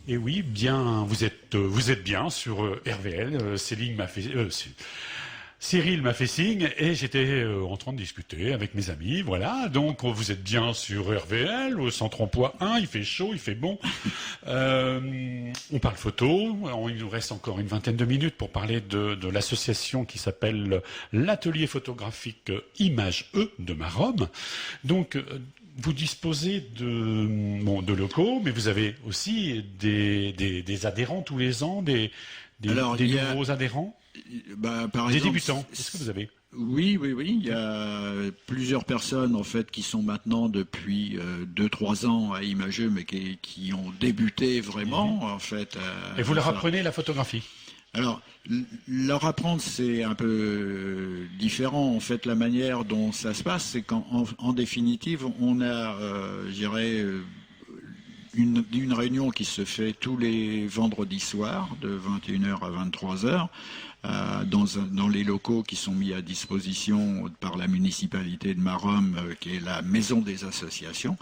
Et oui, bien, vous êtes bien sur RVL. Cyril m'a fait signe et j'étais en train de discuter avec mes amis. Voilà, donc vous êtes bien sur RVL, au 103.1, il fait chaud, il fait bon. On parle photo, il nous reste encore une vingtaine de minutes pour parler de l'association qui s'appelle l'Atelier photographique Image E de Maromme. Donc, vous disposez de locaux, mais vous avez aussi des adhérents tous les ans, des nouveaux adhérents, par des exemple, débutants. Est-ce que vous avez? Oui. Il y a plusieurs personnes en fait qui sont maintenant depuis 2-3 ans à Imageux, mais qui ont débuté vraiment en fait. Et vous leur apprenez la photographie? Alors, leur apprendre, c'est un peu différent. En fait, la manière dont ça se passe, c'est qu'en définitive, on a, je dirais, une réunion qui se fait tous les vendredis soirs, de 21h à 23h, dans les locaux qui sont mis à disposition par la municipalité de Maromme, qui est la maison des associations.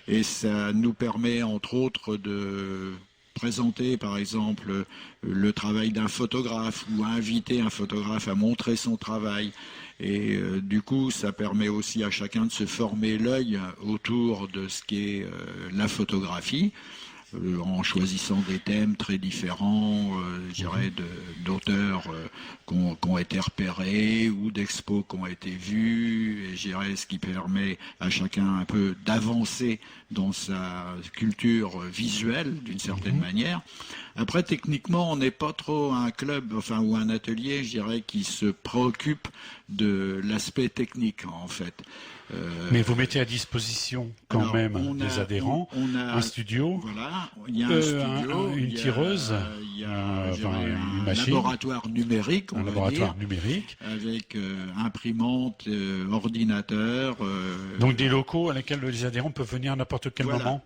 Et ça nous permet, entre autres, de présenter par exemple le travail d'un photographe ou inviter un photographe à montrer son travail. Et du coup, ça permet aussi à chacun de se former l'œil autour de ce qu'est la photographie, en choisissant des thèmes très différents, je dirais, d'auteurs qui ont été repérés ou d'expos qui ont été vus, et je dirais ce qui permet à chacun un peu d'avancer dans sa culture visuelle d'une certaine manière. Après, techniquement, on n'est pas trop un club, enfin, ou un atelier, je dirais, qui se préoccupe de l'aspect technique, en fait. Mais vous mettez à disposition quand même des adhérents, un studio, voilà, il y a un studio, une tireuse, il y a une machine, laboratoire numérique, numérique, avec imprimante, ordinateur. Donc des locaux à lesquels les adhérents peuvent venir à n'importe quel moment.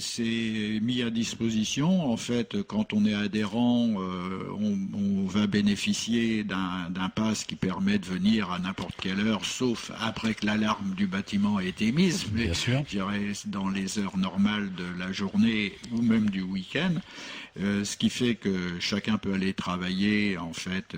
C'est mis à disposition. En fait, quand on est adhérent, on va bénéficier d'un pass qui permet de venir à n'importe quelle heure, sauf après que l'alarme du bâtiment ait été mise. Mais bien sûr. Je dirais dans les heures normales de la journée ou même du week-end. Ce qui fait que chacun peut aller travailler. En fait,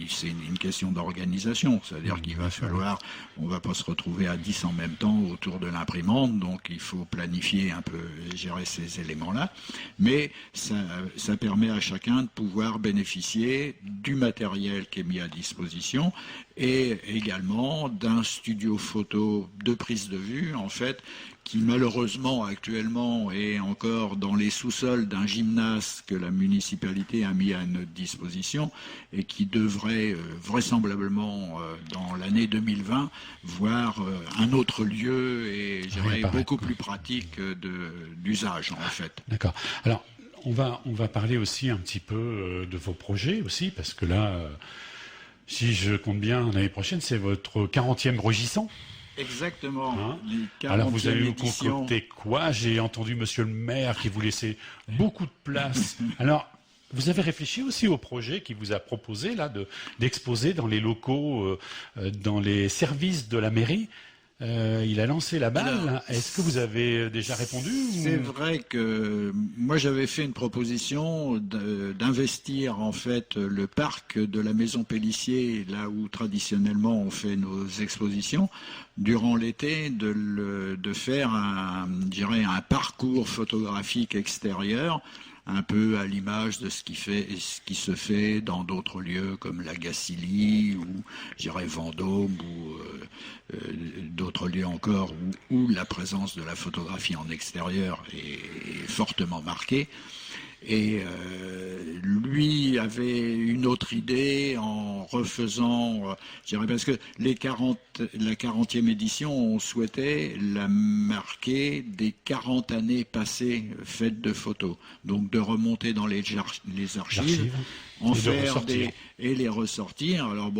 c'est une question d'organisation. C'est-à-dire qu'il va falloir, on va pas se retrouver à 10 en même temps autour de l'imprimante, donc il faut planifier un peu, gérer ces éléments-là. Mais ça permet à chacun de pouvoir bénéficier du matériel qui est mis à disposition et également d'un studio photo de prise de vue, en fait, qui malheureusement actuellement est encore dans les sous-sols d'un gymnase que la municipalité a mis à notre disposition et qui devrait vraisemblablement dans l'année 2020 voir un autre lieu et je dirais beaucoup plus pratique d'usage en fait. D'accord. Alors on va parler aussi un petit peu de vos projets aussi, parce que là, si je compte bien, l'année prochaine c'est votre 40e Grogissant. Exactement. Alors vous allez nous concocter quoi? J'ai entendu monsieur le maire qui vous laissait beaucoup de place. Alors, vous avez réfléchi aussi au projet qui vous a proposé là d'exposer dans les locaux, dans les services de la mairie. Il a lancé la balle. Est-ce que vous avez déjà répondu? C'est vrai que moi j'avais fait une proposition d'investir en fait le parc de la Maison Pélissier, là où traditionnellement on fait nos expositions, durant l'été, de faire un parcours photographique extérieur, un peu à l'image de ce qui se fait dans d'autres lieux comme la Gacilly ou je dirais Vendôme ou d'autres lieux encore où la présence de la photographie en extérieur est fortement marquée. Et lui avait une autre idée en refaisant, je dirais, parce que la 40e édition, on souhaitait la marquer des 40 années passées faites de photos. Donc de remonter dans les archives, en faire et les ressortir. Alors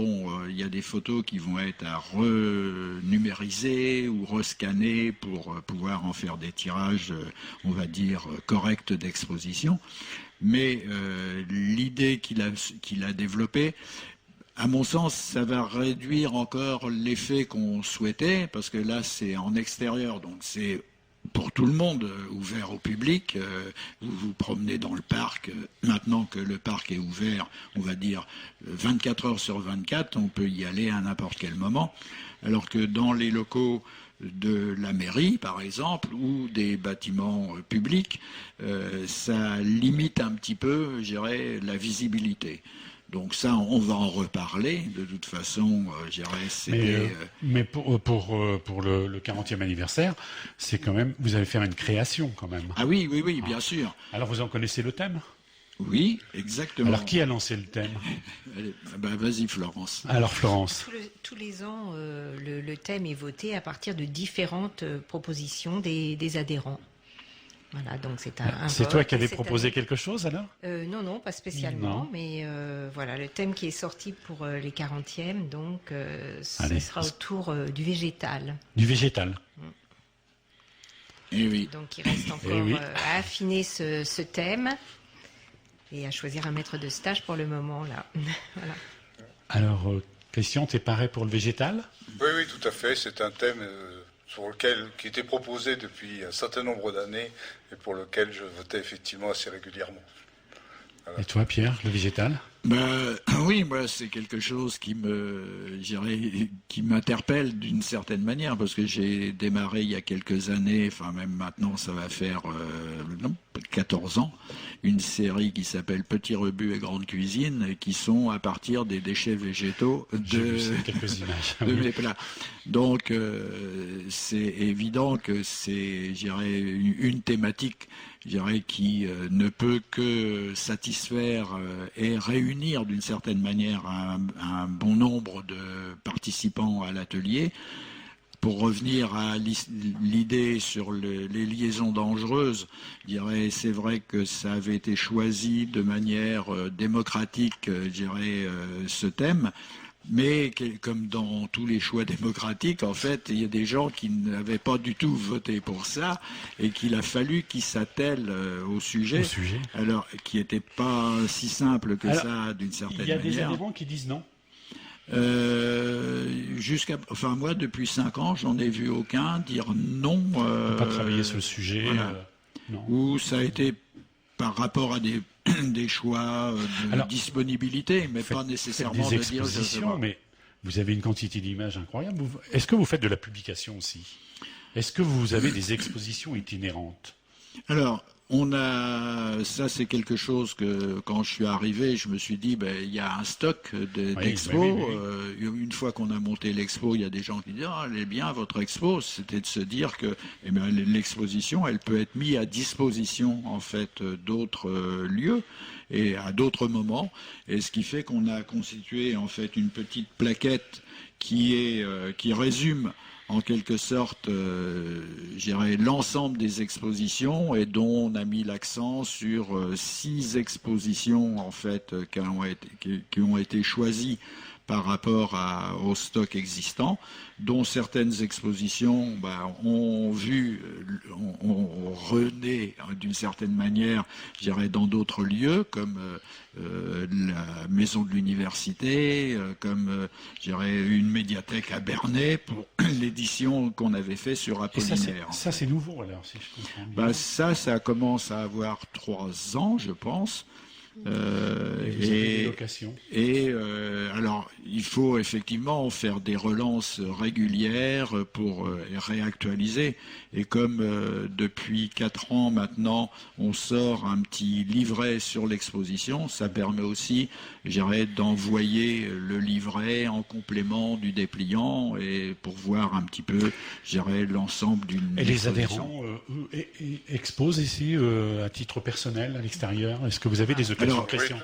il y a des photos qui vont être à renumériser ou rescanner pour pouvoir en faire des tirages, on va dire, corrects d'exposition. Mais l'idée qu'il a développée, à mon sens, ça va réduire encore l'effet qu'on souhaitait, parce que là, c'est en extérieur, donc c'est pour tout le monde, ouvert au public. Vous vous promenez dans le parc. Maintenant que le parc est ouvert, on va dire 24 heures sur 24, on peut y aller à n'importe quel moment. Alors que dans les locaux de la mairie, par exemple, ou des bâtiments publics, ça limite un petit peu, je dirais, la visibilité. Donc ça, on va en reparler. De toute façon, je dirais, mais pour le 40e anniversaire, c'est quand même, vous allez faire une création quand même. Ah oui, bien sûr. Alors vous en connaissez le thème? Oui, exactement. Alors qui a lancé le thème? Vas-y Florence. Alors Florence. Tous les ans, le thème est voté à partir de différentes propositions des adhérents. Voilà, donc c'est un C'est vote. toi qui avais Cette proposé année- quelque chose alors? Non, pas spécialement, Non. mais voilà, le thème qui est sorti pour les 40e, donc Allez. ce sera autour du végétal. Du végétal. Et oui. Donc il reste encore oui. à affiner ce thème et à choisir un maître de stage pour le moment là. Voilà. Alors, Christian, t'es paré pour le végétal? Oui, tout à fait. C'est un thème qui était proposé depuis un certain nombre d'années et pour lequel je votais effectivement assez régulièrement. Et toi, Pierre, le végétal? Oui, c'est quelque chose qui m'interpelle d'une certaine manière, parce que j'ai démarré il y a quelques années, enfin même maintenant ça va faire 14 ans, une série qui s'appelle Petits rebuts et grande cuisine, qui sont à partir des déchets végétaux J'ai vu quelques images. de mes plats. Donc c'est évident que c'est, une thématique, qui ne peut que satisfaire et réunir d'une certaine manière un bon nombre de participants à l'atelier. Pour revenir à l'idée sur les liaisons dangereuses, c'est vrai que ça avait été choisi de manière démocratique, ce thème. Mais comme dans tous les choix démocratiques, en fait, il y a des gens qui n'avaient pas du tout voté pour ça et qu'il a fallu qu'ils s'attellent au sujet. Alors, qui n'était pas si simple que ça, d'une certaine manière. Il y a des adhérents qui disent non. Moi, depuis 5 ans, j'en ai vu aucun dire non. Pas travailler sur le sujet. Voilà. Non. Ou ça a été par rapport à des choix de disponibilité, mais pas nécessairement des de dire expositions, mais vous avez une quantité d'images incroyable. Est-ce que vous faites de la publication aussi? Est-ce que vous avez des expositions itinérantes? Alors, ça c'est quelque chose que quand je suis arrivé, je me suis dit, il y a un stock d'expos. Oui. Une fois qu'on a monté l'expo, il y a des gens qui disent, elle est bien votre expo. C'était de se dire que l'exposition, elle peut être mise à disposition en fait d'autres lieux et à d'autres moments. Et ce qui fait qu'on a constitué en fait une petite plaquette qui résume en quelque sorte, l'ensemble des expositions et dont on a mis l'accent sur 6 expositions en fait qui ont été choisies par rapport au stock existant, dont certaines expositions ont rené d'une certaine manière, dans d'autres lieux, comme la maison de l'université, comme une médiathèque à Bernay pour l'édition qu'on avait fait sur Apollinaire. Et ça c'est nouveau alors, si je comprends bien. Ça commence à avoir 3 ans, je pense. Et vous avez des locations. Alors, il faut effectivement faire des relances régulières pour réactualiser. Et comme depuis 4 ans maintenant, on sort un petit livret sur l'exposition, ça permet aussi, d'envoyer le livret en complément du dépliant et pour voir un petit peu, l'ensemble d'une exposition. Et les adhérents exposent ici à titre personnel à l'extérieur. Est-ce que vous avez des occasions? Oui,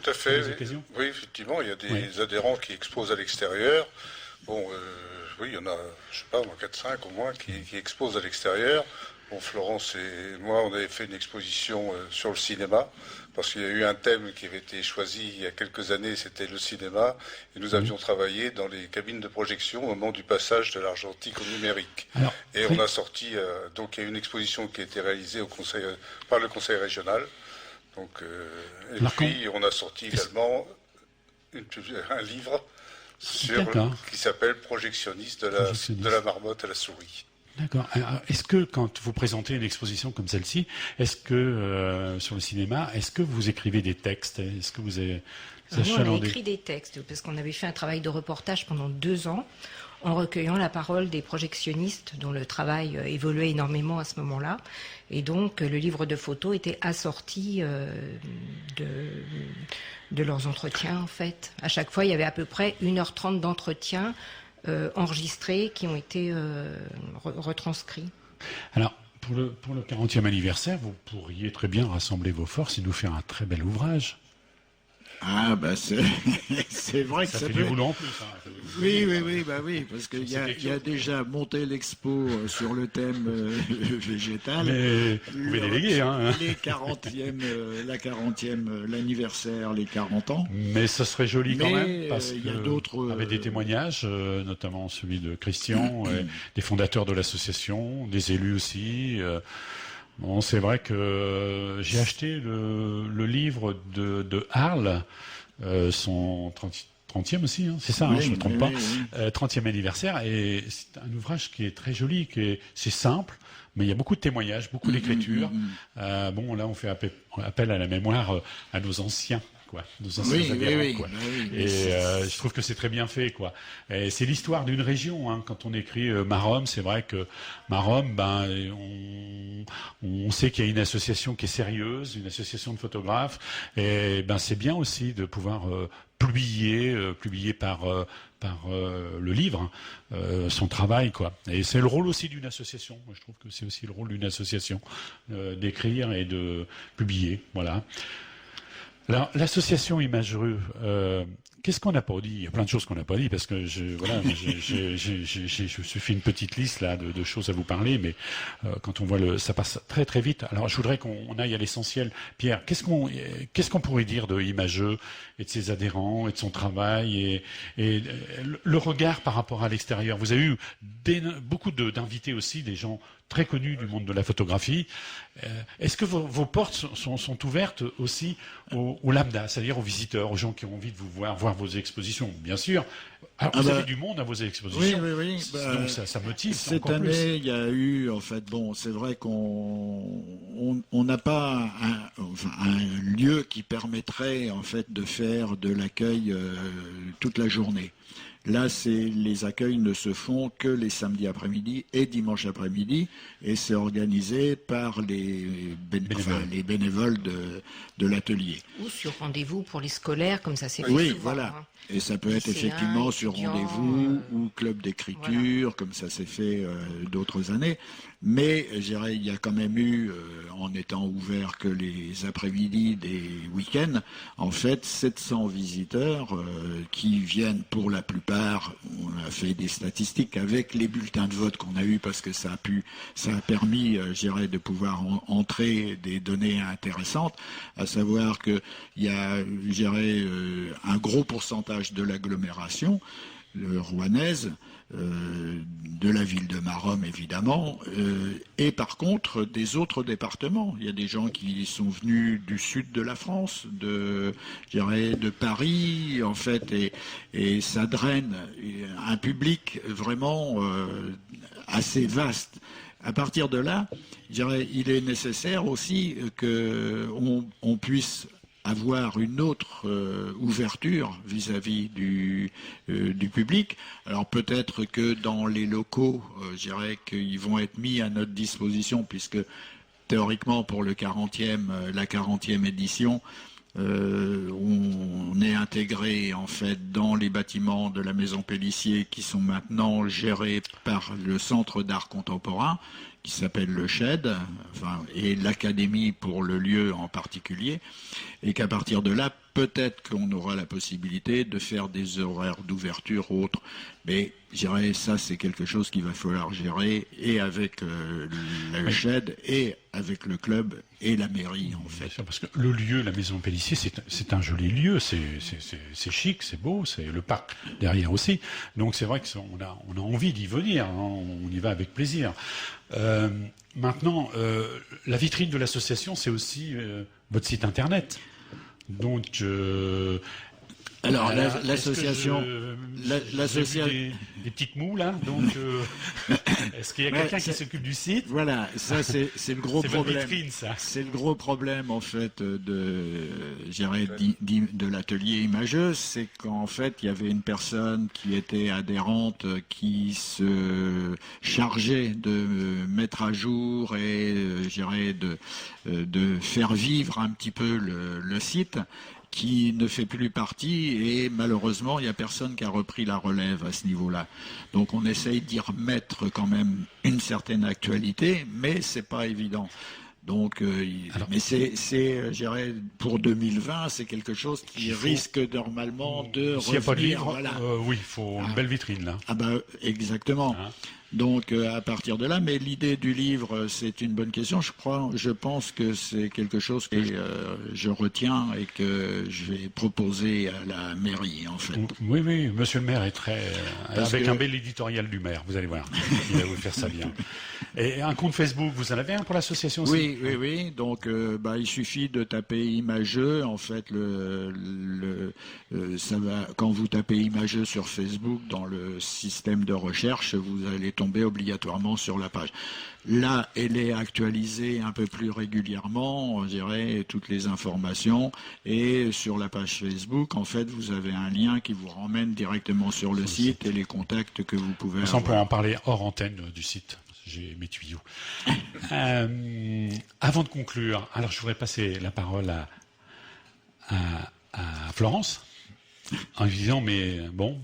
tout à fait. Oui, effectivement, il y a des adhérents qui exposent à l'extérieur. Bon, oui, il y en a, je sais pas, 4-5 au moins qui exposent à l'extérieur. Bon, Florence et moi, on avait fait une exposition sur le cinéma, parce qu'il y a eu un thème qui avait été choisi il y a quelques années, c'était le cinéma, et nous avions travaillé dans les cabines de projection au moment du passage de l'argentique au numérique. On a sorti, donc il y a une exposition qui a été réalisée par le conseil régional. Donc, puis on a sorti également un livre qui s'appelle Projectionniste de la marmotte à la souris. D'accord. Alors, est-ce que quand vous présentez une exposition comme celle-ci, est-ce que sur le cinéma, est-ce que vous écrivez des textes? Est-ce que vous avez on a écrit des textes parce qu'on avait fait un travail de reportage pendant 2 ans en recueillant la parole des projectionnistes dont le travail évoluait énormément à ce moment-là. Et donc, le livre de photos était assorti de leurs entretiens, en fait. À chaque fois, il y avait à peu près 1h30 d'entretiens enregistrés qui ont été retranscrits. Alors, pour le 40e anniversaire, vous pourriez très bien rassembler vos forces et nous faire un très bel ouvrage. C'est vrai que ça fait du boulot en plus. oui, parce qu'il y a déjà monté l'expo sur le thème végétal. Mais vous pouvez déléguer, hein. L'anniversaire, les 40 ans. Mais ce serait joli quand même, parce il y a que d'autres avec des témoignages, notamment celui de Christian, et des fondateurs de l'association, des élus aussi. Bon, c'est vrai que j'ai acheté le livre de Arles, son 30e aussi, hein, c'est ça, je ne me trompe pas, 30e anniversaire, et c'est un ouvrage qui est très joli, c'est simple, mais il y a beaucoup de témoignages, beaucoup d'écriture. Bon, là, on fait appel à la mémoire, à nos anciens. Nos anciens adhérents, quoi. Et je trouve que c'est très bien fait, quoi. Et c'est l'histoire d'une région, hein. Quand on écrit Maromme, c'est vrai que Maromme, on sait qu'il y a une association qui est sérieuse, une association de photographes, et c'est bien aussi de pouvoir publier par le livre, son travail, quoi. Et c'est le rôle aussi d'une association. Moi, je trouve que c'est aussi le rôle d'une association d'écrire et de publier, voilà. Alors, l'association Imagereux, qu'est-ce qu'on n'a pas dit? Il y a plein de choses qu'on n'a pas dit, parce que je me suis fait une petite liste là de choses à vous parler, mais quand on voit ça passe très très vite. Alors, je voudrais qu'on aille à l'essentiel. Pierre, qu'est-ce qu'on pourrait dire de Imageux et de ses adhérents et de son travail et le regard par rapport à l'extérieur? Vous avez eu beaucoup d'invités aussi, des gens très connus du monde de la photographie. Est-ce que vos portes sont ouvertes aussi aux lambda, c'est-à-dire aux visiteurs, aux gens qui ont envie de vous voir vos expositions, bien sûr. Alors, vous avez du monde à vos expositions. Oui. Donc ça motive. Cette année, il y a eu, en fait, c'est vrai qu'on n'a pas un lieu qui permettrait, en fait, de faire de l'accueil toute la journée. Là, les accueils ne se font que les samedis après-midi et dimanche après-midi, et c'est organisé par les bénévoles de l'atelier. Ou sur rendez-vous pour les scolaires, comme ça s'est fait souvent. Voilà. Et ça peut être effectivement sur rendez-vous ou club d'écriture, comme ça s'est fait d'autres années. Mais je dirais, il y a quand même eu, en étant ouvert que les après-midi des week-ends, en fait 700 visiteurs qui viennent pour la plupart. On a fait des statistiques avec les bulletins de vote qu'on a eu, parce que ça a permis, je dirais, de pouvoir entrer des données intéressantes, à savoir que il y a, je dirais, un gros pourcentage de l'agglomération rouennaise, de la ville de Maromme évidemment, et par contre des autres départements. Il y a des gens qui sont venus du sud de la France, je dirais de Paris en fait, et ça draine un public vraiment assez vaste. À partir de là, je dirais, il est nécessaire aussi qu'on puisse avoir une autre ouverture vis-à-vis du public. Alors peut-être que dans les locaux, je dirais qu'ils vont être mis à notre disposition, puisque théoriquement pour la 40e édition, on est intégré en fait dans les bâtiments de la Maison Pélissier, qui sont maintenant gérés par le Centre d'art contemporain, qui s'appelle le SHED, et l'Académie pour le lieu en particulier, et qu'à partir de là, peut-être qu'on aura la possibilité de faire des horaires d'ouverture autres. Mais je dirais, ça c'est quelque chose qu'il va falloir gérer, et avec le SHED, et avec le club, et la mairie en fait. Parce que le lieu, la Maison Pélissier, c'est un joli lieu, c'est chic, c'est beau, c'est le parc derrière aussi. Donc c'est vrai qu'on a envie d'y venir, hein, on y va avec plaisir. Maintenant, la vitrine de l'association, c'est aussi votre site internet. Donc, alors l'association, des petites moules là. Donc, est-ce qu'il y a quelqu'un qui s'occupe du site? Voilà, ça c'est le gros problème. Vitrine, ça. C'est le gros problème en fait de l'atelier Imageux, c'est qu'en fait il y avait une personne qui était adhérente, qui se chargeait de mettre à jour et de faire vivre un petit peu le site, qui ne fait plus partie, et malheureusement il n'y a personne qui a repris la relève à ce niveau-là. Donc on essaye d'y remettre quand même une certaine actualité, mais c'est pas évident. Donc, mais je dirais, pour 2020, c'est quelque chose qui risque normalement de S'il n'y a pas de revenir. livre, Voilà. oui, il faut une belle vitrine là. Ah ben, exactement. Hein. Donc à partir de là, mais l'idée du livre, c'est une bonne question. Je pense que c'est quelque chose que je retiens et que je vais proposer à la mairie, en fait. Oui, monsieur le maire est très... avec un bel éditorial du maire, vous allez voir. Il va vous faire ça bien. Et un compte Facebook, vous en avez un pour l'association aussi? Oui. Donc il suffit de taper Imageux. En fait, ça va, quand vous tapez Imageux sur Facebook, dans le système de recherche, vous allez tomber obligatoirement sur la page. Là, elle est actualisée un peu plus régulièrement, on dirait, toutes les informations. Et sur la page Facebook, en fait, vous avez un lien qui vous ramène directement sur le site et les contacts que vous pouvez avoir. On peut en parler hors antenne du site. J'ai mes tuyaux. Avant de conclure, alors je voudrais passer la parole à Florence, en lui disant, mais bon,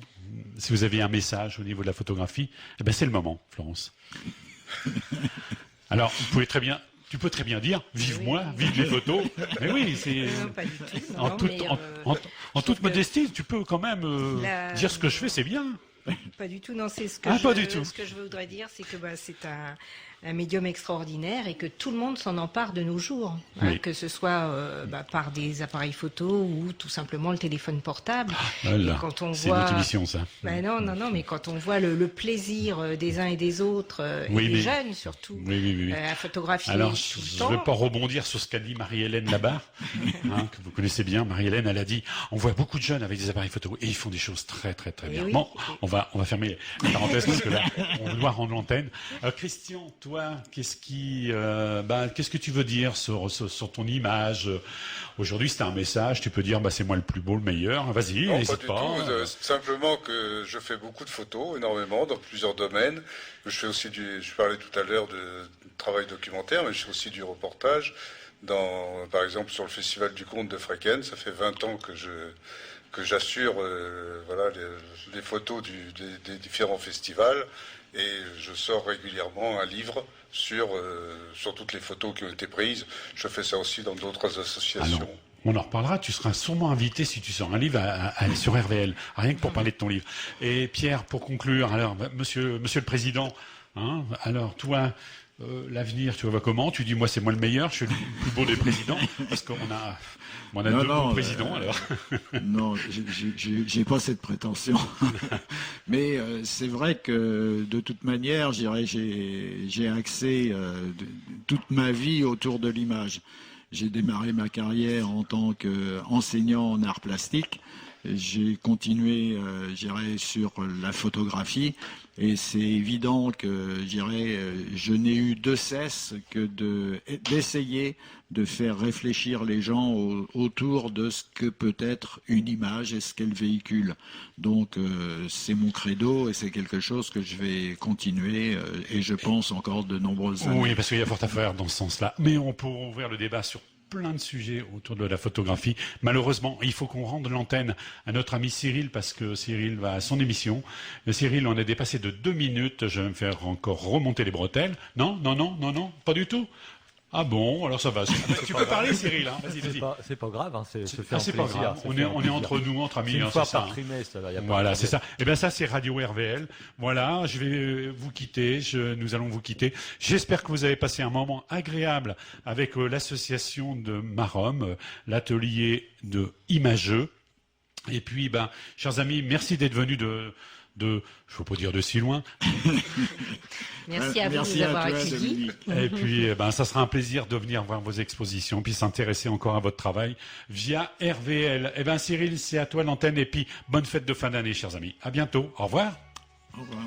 si vous avez un message au niveau de la photographie, eh ben c'est le moment, Florence. Alors, tu peux très bien dire, vive moi, vive les photos. Mais oui, c'est... Non, pas du tout. En toute modestie, tu peux quand même dire ce que je fais, c'est bien. Pas du tout, non, c'est ce que je voudrais dire, c'est que c'est un médium extraordinaire et que tout le monde s'en empare de nos jours, Oui. que ce soit par des appareils photo ou tout simplement le téléphone portable. Voilà. Quand on C'est voit... notre émission, ça. Non, mais quand on voit le plaisir des uns et des autres, et des jeunes surtout, à photographier alors, tout le je temps. ne vais pas rebondir sur ce qu'a dit Marie-Hélène là-bas, que vous connaissez bien. Marie-Hélène, elle a dit, on voit beaucoup de jeunes avec des appareils photo et ils font des choses très, très, très bien. Oui. Bon, on va fermer la parenthèse parce que là, on doit rendre l'antenne. Christian, toi, qu'est-ce que tu veux dire sur ton image? Aujourd'hui, c'est un message, tu peux dire, c'est moi le plus beau, le meilleur. Vas-y, Non, n'hésite pas pas. du tout. Simplement que je fais beaucoup de photos, énormément, dans plusieurs domaines. Je fais aussi je parlais tout à l'heure de travail documentaire, mais je fais aussi du reportage. Par exemple, sur le Festival du Conte de Fréquenne, ça fait 20 ans que j'assure les photos des différents festivals. Et je sors régulièrement un livre sur toutes les photos qui ont été prises. Je fais ça aussi dans d'autres associations. Alors, on en reparlera. Tu seras sûrement invité si tu sors un livre à aller sur RVL, rien que pour parler de ton livre. Et Pierre, pour conclure, alors, monsieur le Président, alors toi, l'avenir, tu vois comment? Tu dis, moi, c'est moi le meilleur, je suis le plus beau des présidents, parce qu'on a deux bons présidents, alors. Non, j'ai pas cette prétention. Mais c'est vrai que, de toute manière, je dirais, j'ai axé toute ma vie autour de l'image. J'ai démarré ma carrière en tant qu'enseignant en arts plastiques. J'ai continué, sur la photographie. Et c'est évident que, je n'ai eu de cesse que d'essayer de faire réfléchir les gens autour de ce que peut être une image et ce qu'elle véhicule. Donc, c'est mon credo et c'est quelque chose que je vais continuer et je pense encore de nombreuses années. Oui, parce qu'il y a fort à faire dans ce sens-là. Mais on peut ouvrir le débat sur plein de sujets autour de la photographie. Malheureusement, il faut qu'on rende l'antenne à notre ami Cyril parce que Cyril va à son émission. Cyril, on a dépassé de 2 minutes. Je vais me faire encore remonter les bretelles. Non, pas du tout. Ah bon, alors ça va. Tu peux parler, Cyril, vas-y. C'est pas grave, c'est se faire c'est plaisir. pas grave. On est entre nous, entre amis. C'est une fois ça, par trimestre. Là, voilà, c'est ça. Et bien ça, c'est Radio RVL. Voilà, je vais vous quitter. Nous allons vous quitter. J'espère que vous avez passé un moment agréable avec l'association de Marom, l'atelier de Imageux. Et puis, chers amis, merci d'être venus je ne veux pas dire de si loin. Merci à vous de nous avoir accueillis. Et puis, ça sera un plaisir de venir voir vos expositions, puis s'intéresser encore à votre travail via RVL. Cyril, c'est à toi l'antenne, et puis bonne fête de fin d'année, chers amis. À bientôt. Au revoir. Au revoir.